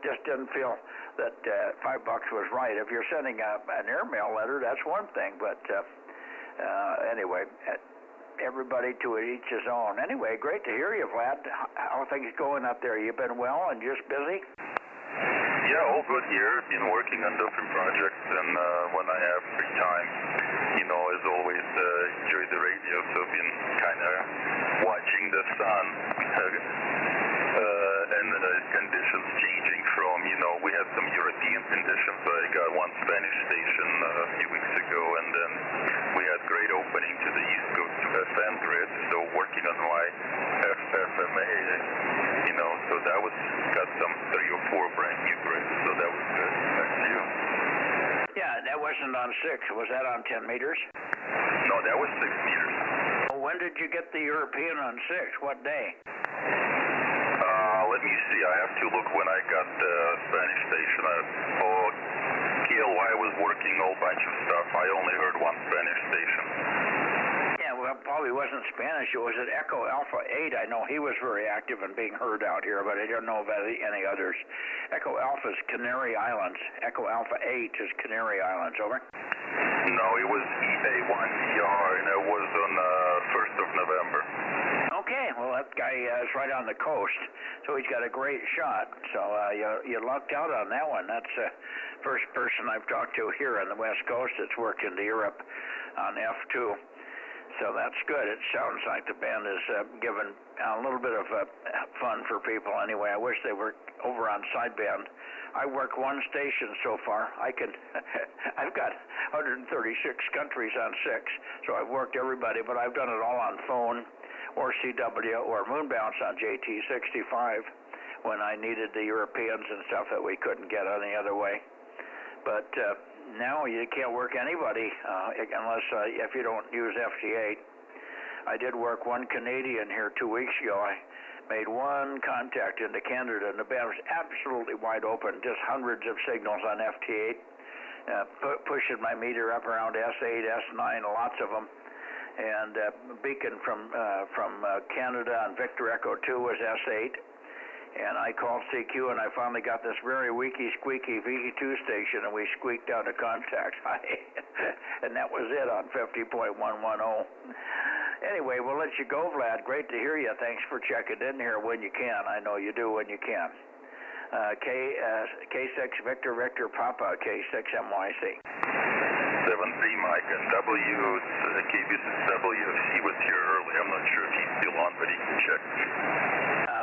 Just didn't feel that $5 was right. If you're sending an airmail letter, that's one thing, but anyway, everybody to each his own. Anyway, great to hear you, Vlad. How are things going up there? You been well and just busy? Yeah, all good here. Been working on different projects, and when I have free time, you know, as always, enjoy the radio. So I've been kind of watching the sun and conditions changing from, you know, we had some European conditions. I got one Spanish station a few weeks ago, and then we had great opening to the East Coast to FM grid. So working on my FMA, you know, so that was got some 3 or 4 brand new grids. So that was good. Back to you. Yeah, that wasn't on 6. Was that on 10 meters? No, that was 6 meters. Well, when did you get the European on 6? What day? Let me see. I have to look when I got the Spanish station. KLY was working a whole bunch of stuff. I only heard one Spanish station. Yeah, well, probably wasn't Spanish. It was at Echo Alpha 8. I know he was very active and being heard out here, but I don't know about any others. Echo Alpha is Canary Islands. Echo Alpha 8 is Canary Islands, over. No, it was EA1CR, and it was on the 1st of November. Okay, well, that guy is right on the coast, so he's got a great shot. So you lucked out on that one. That's the first person I've talked to here on the West Coast that's worked into Europe on F2. So that's good. It sounds like the band is giving a little bit of fun for people anyway. I wish they were over on sideband. I work one station so far. I've got 136 countries on 6, so I've worked everybody, but I've done it all on phone or CW or Moonbounce on JT65 when I needed the Europeans and stuff that we couldn't get any other way. But now you can't work anybody unless if you don't use FT8. I did work one Canadian here 2 weeks ago. I made one contact into Canada, and the band was absolutely wide open, just hundreds of signals on FT8, pushing my meter up around S8, S9, lots of them. And beacon from Canada on Victor Echo 2 was S8. And I called CQ, and I finally got this very squeaky VE2 station, and we squeaked out a contact. And that was it on 50.110. Anyway, we'll let you go, Vlad. Great to hear you. Thanks for checking in here when you can. I know you do when you can. K6 Victor Papa, K6 MYC. 7-3 Mike, and KBSWFC was here early. I'm not sure if he's still on, but he can check.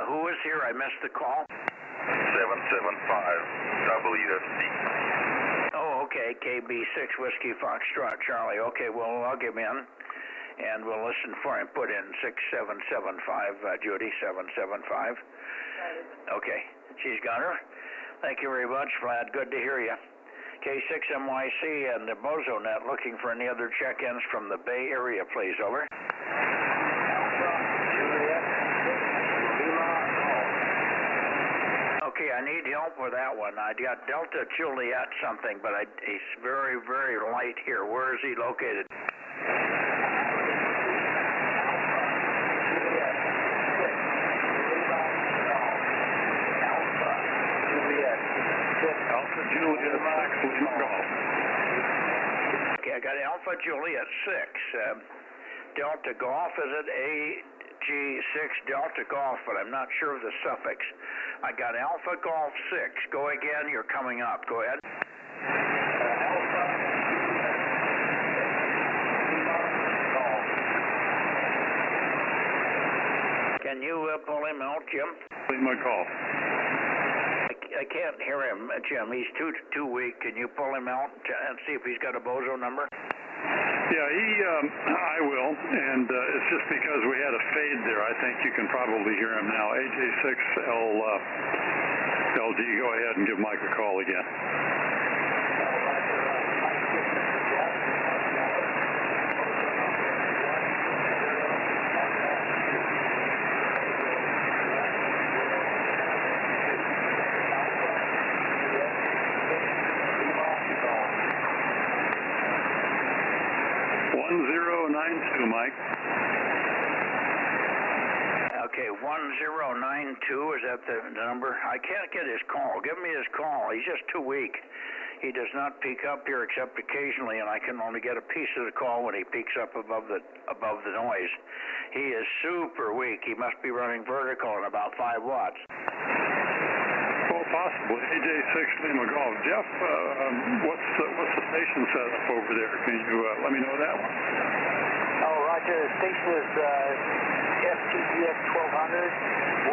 Who was here? I missed the call. 775 WFC. Oh, okay. KB6 Whiskey Foxtrot Charlie. Okay, we'll log him in, and we'll listen for him. Put in 6775, Judy, 775. Okay, she's got her. Thank you very much, Vlad. Good to hear you. K6MYC and the Bozo Net looking for any other check-ins from the Bay Area, please. Over. Okay, I need help with that one. I got Delta Juliet something, but he's very, very light here. Where is he located? Alpha Juliet 6, Lima Golf. Okay, I got Alpha Juliet 6. Delta Golf, is it AG6 Delta Golf, but I'm not sure of the suffix. I got Alpha Golf 6. Go again, you're coming up. Go ahead. Can you pull him out, Jim? Lima Golf. I can't hear him, Jim. He's too weak. Can you pull him out and see if he's got a Bozo number? Yeah, I will, and it's just because we had a fade there. I think you can probably hear him now. AJ6LG, go ahead and give Mike a call again. 1092, Mike. Okay, 1092, is that the number? I can't get his call. Give me his call. He's just too weak. He does not peak up here except occasionally, and I can only get a piece of the call when he peaks up above the noise. He is super weak. He must be running vertical at about 5 watts. Well, possibly. AJ6 Lima Golf. Jeff, what's the station setup over there? Can you let me know that one? Oh, Roger. The station is FTPX 1200,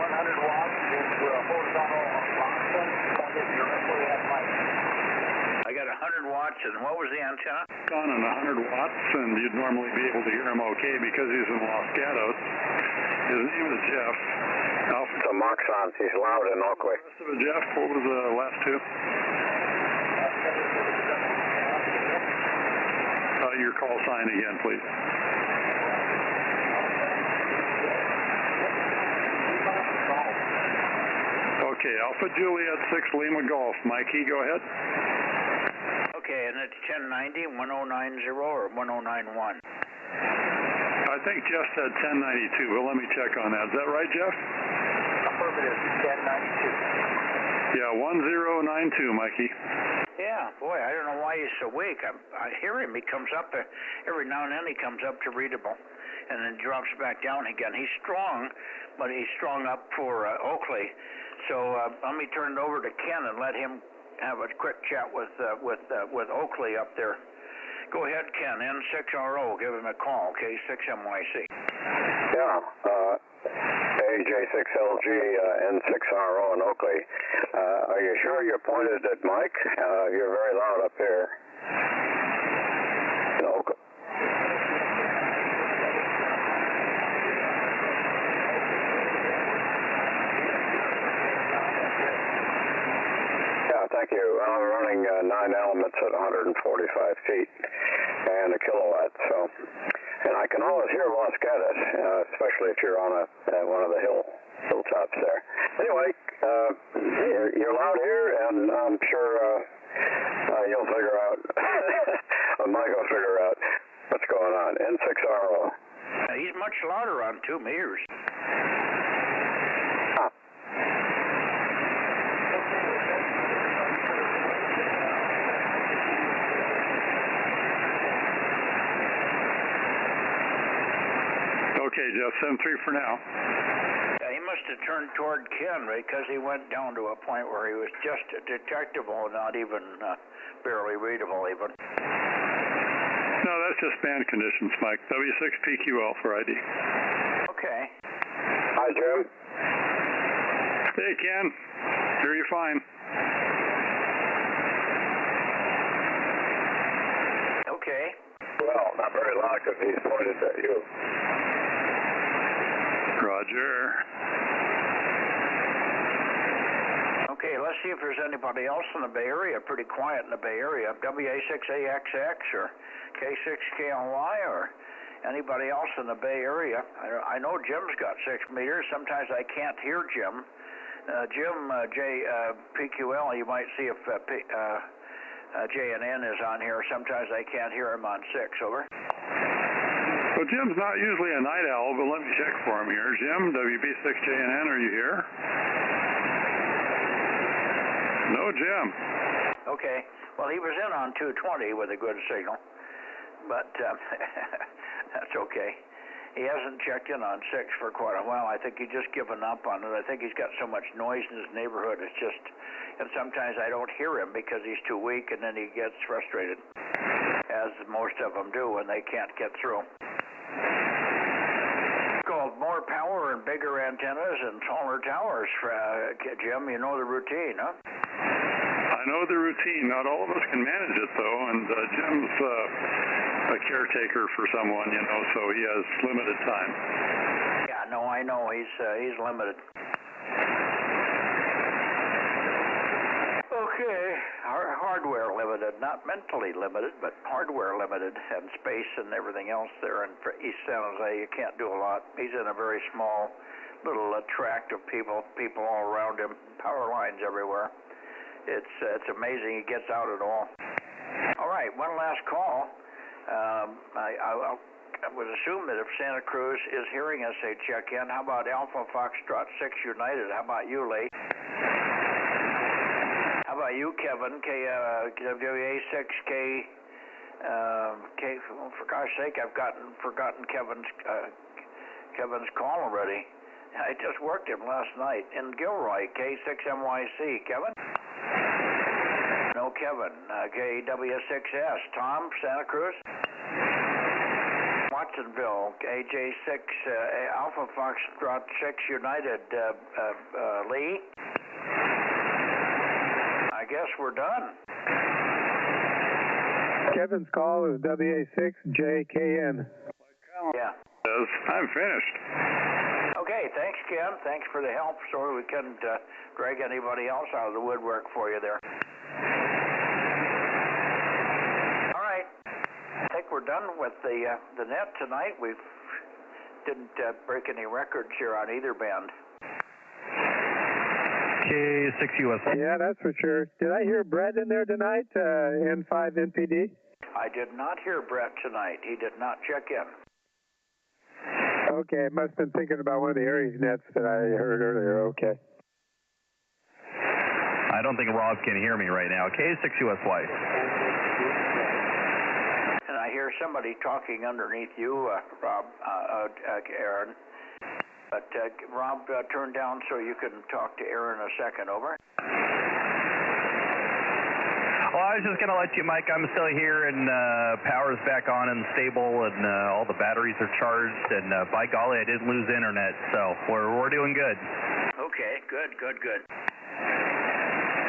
100 watts. It's horizontal Boston, pointed directly at Mike. I got 100 watts, and what was the antenna? On 100 watts, and you'd normally be able to hear him okay because he's in Los Gatos. His name is Jeff. It's a Moxon. He's loud and Oakley. Jeff, what was the last two? Your call sign again, please. Okay, Alpha Juliet 6 Lima Golf. Mikey, go ahead. Okay, and it's 1090, 1090, or 1091? I think Jeff said 1092, but let me check on that. Is that right, Jeff? Affirmative, 1092. Yeah, 1092, Mikey. Yeah, boy, I don't know why he's so weak. I hear him. He comes up, every now and then he comes up to readable, and then drops back down again. He's strong, but he's strong up for Oakley. So let me turn it over to Ken and let him have a quick chat with Oakley up there. Go ahead, Ken, N6RO, give him a call, okay, 6MYC. Yeah, AJ6LG, N6RO in Oakley. Are you sure you're pointed at Mike? You're very loud up here. In Oakley. Thank you. I'm running 9 elements at 145 feet and a kilowatt. So, and I can always hear Los Gatos, especially if you're on one of the hilltops there. Anyway, you're loud here, and I'm sure you'll figure out. Mike will figure out what's going on. N6RO. He's much louder on 2 meters. Okay, Jeff, 7-3 for now. Yeah, he must have turned toward Ken because he went down to a point where he was just detectable, not even barely readable even. No, that's just band conditions, Mike. W6PQL for ID. Okay. Hi, Jim. Hey, Ken. Hear you fine. Okay. Well, not very loud because he's pointed at you. Roger. Okay, let's see if there's anybody else in the Bay Area. Pretty quiet in the Bay Area. WA6AXX or K6KLY or Anybody else in the Bay Area? I know Jim's got 6 meters. Sometimes I can't hear Jim. Jim, PQL, you might see if JNN is on here. Sometimes I can't hear him on 6, over. Well, Jim's not usually a night owl, but let me check for him here. Jim, WB6JNN, are you here? No, Jim. Okay. Well, he was in on 220 with a good signal, but that's okay. He hasn't checked in on 6 for quite a while. I think he's just given up on it. I think he's got so much noise in his neighborhood. It's just, and sometimes I don't hear him because he's too weak, and then he gets frustrated, as most of them do when they can't get through. It's called more power and bigger antennas and taller towers. Jim, you know the routine, huh? I know the routine. Not all of us can manage it, though, and Jim's a caretaker for someone, you know, so he has limited time. Yeah, no, I know. He's limited. Okay, hardware limited, not mentally limited, but hardware limited, and space and everything else there in East San Jose. You can't do a lot. He's in a very small little tract of people all around him, power lines everywhere. It's amazing he gets out at all. All right, one last call. I would assume that if Santa Cruz is hearing us, they check in. How about Alpha Foxtrot 6 United? How about you, Lee? How about you, Kevin? WA6K. For gosh sake, I've forgotten Kevin's call already. I just worked him last night in Gilroy. K6MYC. Kevin? No, Kevin. KW6S. Tom, Santa Cruz? Watsonville. AJ6 Alpha Foxtrot 6 United. Lee? I guess we're done. Kevin's call is WA6JKN. Yeah. I'm finished. Okay, thanks, Ken. Thanks for the help. Sorry we couldn't drag anybody else out of the woodwork for you there. All right. I think we're done with the net tonight. We didn't break any records here on either band. K6US. Yeah, that's for sure. Did I hear Brett in there tonight, N5 NPD? I did not hear Brett tonight. He did not check in. Okay, must have been thinking about one of the Aries nets that I heard earlier. Okay. I don't think Rob can hear me right now. K6USY. And I hear somebody talking underneath you, Rob, Aaron. But Rob, turn down so you can talk to Aaron a second, over. Well, I was just going to let you, Mike, I'm still here, and power's back on and stable, and all the batteries are charged, and by golly, I didn't lose internet, so we're doing good. Okay, good.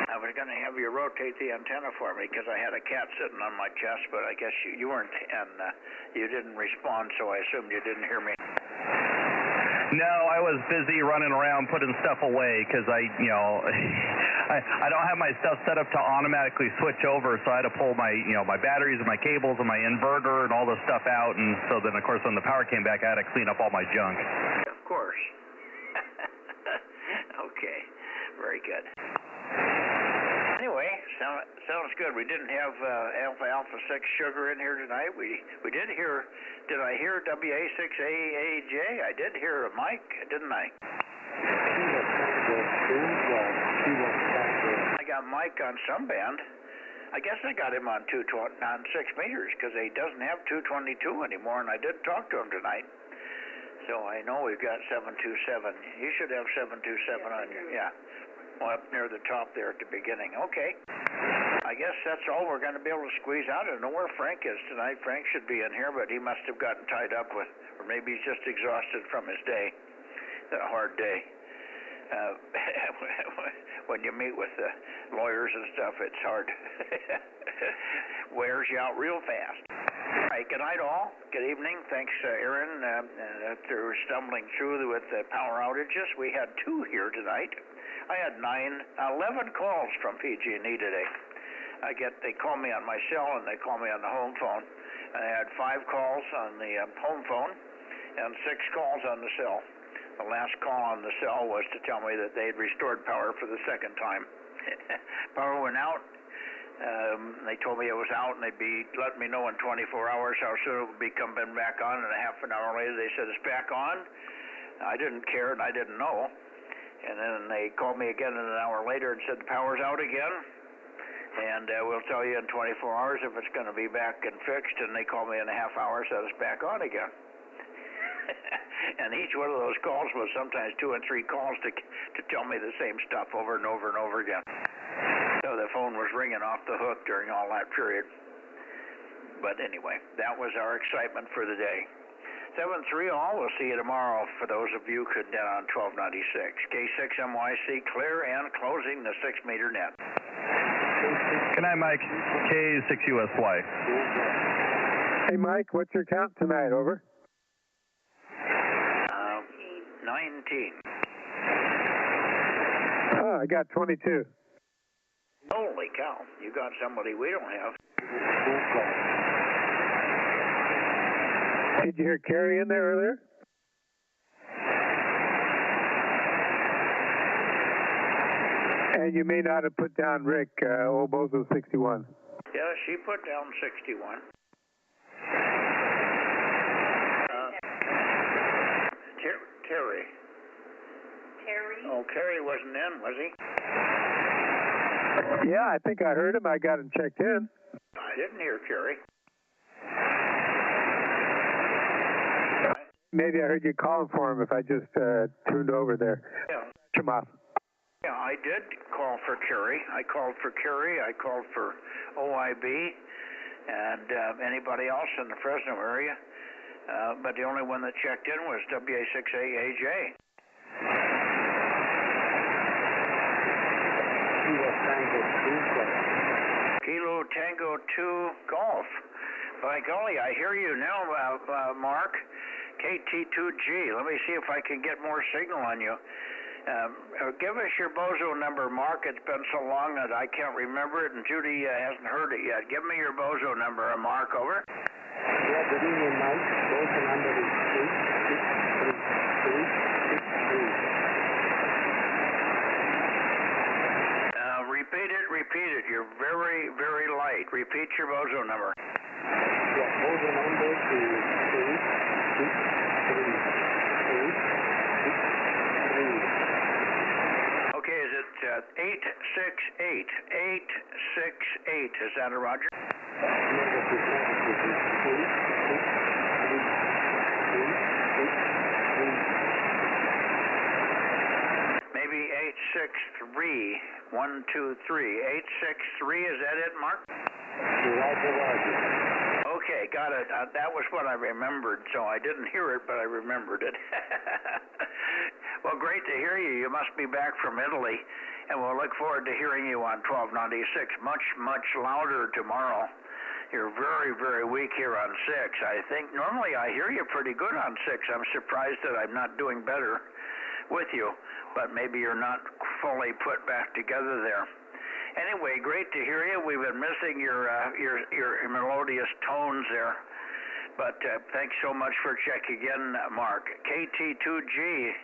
I was going to have you rotate the antenna for me because I had a cat sitting on my chest, but I guess you weren't, and you didn't respond, so I assumed you didn't hear me. No, I was busy running around putting stuff away because I don't have my stuff set up to automatically switch over, so I had to pull my batteries and my cables and my inverter and all this stuff out, and so then of course when the power came back, I had to clean up all my junk. Of course. Okay, very good. Anyway, sounds good. We didn't have Alpha 6 sugar in here tonight. We did hear. Did I hear WA6AAJ? I did hear a Mike, didn't I? I got Mike on some band. I guess I got him on 6 meters because he doesn't have 222 anymore, and I did talk to him tonight. So I know we've got 727. You should have 727 on you. Yeah. Well, up near the top there at the beginning. Okay. I guess that's all we're going to be able to squeeze out. I don't know where Frank is tonight. Frank should be in here, but he must have gotten tied up with, or maybe he's just exhausted from his day. A hard day. When you meet with lawyers and stuff, it's hard. Wears you out real fast. All right, good night all. Good evening. Thanks, Aaron. After stumbling through with the power outages, we had 2 here tonight. I had 11 calls from PG&E today. They call me on my cell and they call me on the home phone, I had 5 calls on the home phone and 6 calls on the cell. The last call on the cell was to tell me that they had restored power for the second time. Power went out. They told me it was out, and they'd be letting me know in 24 hours how soon it would be coming back on, and a half an hour later they said it's back on. I didn't care, and I didn't know. And then they called me again an hour later and said the power's out again, and we'll tell you in 24 hours if it's going to be back and fixed. And they called me in a half hour and said it's back on again. And each one of those calls was sometimes 2 and 3 calls to tell me the same stuff over and over and over again. So the phone was ringing off the hook during all that period. But anyway, that was our excitement for the day. 7-3 all. We'll see you tomorrow for those of you who could net on 1296. K6MYC clear and closing the 6-meter net. Good night, Mike. K6USY. Hey, Mike, what's your count tonight? Over. 19. Oh, I got 22. Holy cow. You got somebody we don't have. Did you hear Carrie in there earlier? And you may not have put down Rick, old Bozo 61. Yeah, she put down 61. Terry. Terry? Oh, Kerry wasn't in, was he? Yeah, I think I heard him. I got him checked in. I didn't hear Kerry. Maybe I heard you calling for him if I just tuned over there. Yeah. Come off. Yeah, I did call for Kerry. I called for Kerry. I called for OIB and anybody else in the Fresno area. But the only one that checked in was WA6AAJ. Kilo Tango 2 Golf. By golly, I hear you now, Mark. KT2G. Let me see if I can get more signal on you. Give us your Bozo number, Mark. It's been so long that I can't remember it, and Judy hasn't heard it yet. Give me your Bozo number, Mark. Over. Yeah, good evening, Mike. Bozo number is 86363. Repeat it. You're very, very light. Repeat your Bozo number. Yeah, Bozo number is 863. Okay, is it 868? 868. Is that a Roger? Maybe 863. 1, 2, 3. 863. Is that it, Mark? Okay, got it. That was what I remembered, so I didn't hear it, but I remembered it. Well, great to hear you. You must be back from Italy, and we'll look forward to hearing you on 1296. Much, much louder tomorrow. You're very, very weak here on 6. I think normally I hear you pretty good on 6. I'm surprised that I'm not doing better with you, but maybe you're not fully put back together there. Anyway, great to hear you. We've been missing your melodious tones there, but thanks so much for checking in, Mark. KT2G,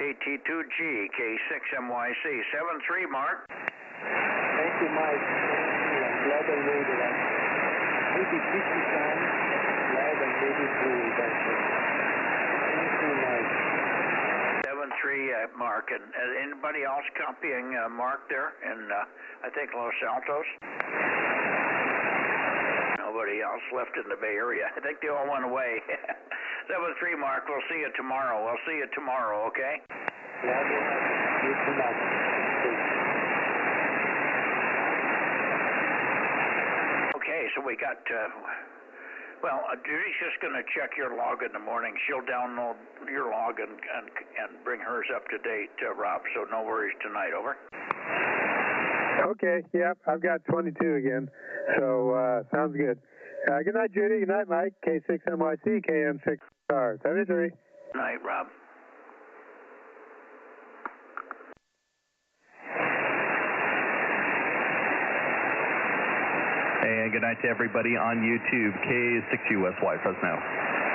K6MYC, 7-3, Mark. Thank you, Mike. I'm glad I made it. Maybe 50 times, glad I made it through that. Thank you, Mike. 7-3, Mark. And anybody else copying Mark there in, I think, Los Altos? Nobody else left in the Bay Area. I think they all went away. 7-3, Mark. We'll see you tomorrow. We'll see you tomorrow, okay? Okay, so we got... Well, Judy's just going to check your log in the morning. She'll download your log and bring hers up to date, Rob, so no worries tonight. Over. Okay, yep, I've got 22 again, so sounds good. Good night, Judy. Good night, Mike. K6MYC, KM6R. 73. Night, Rob. Hey, And good night to everybody on YouTube, K6USY Fresno.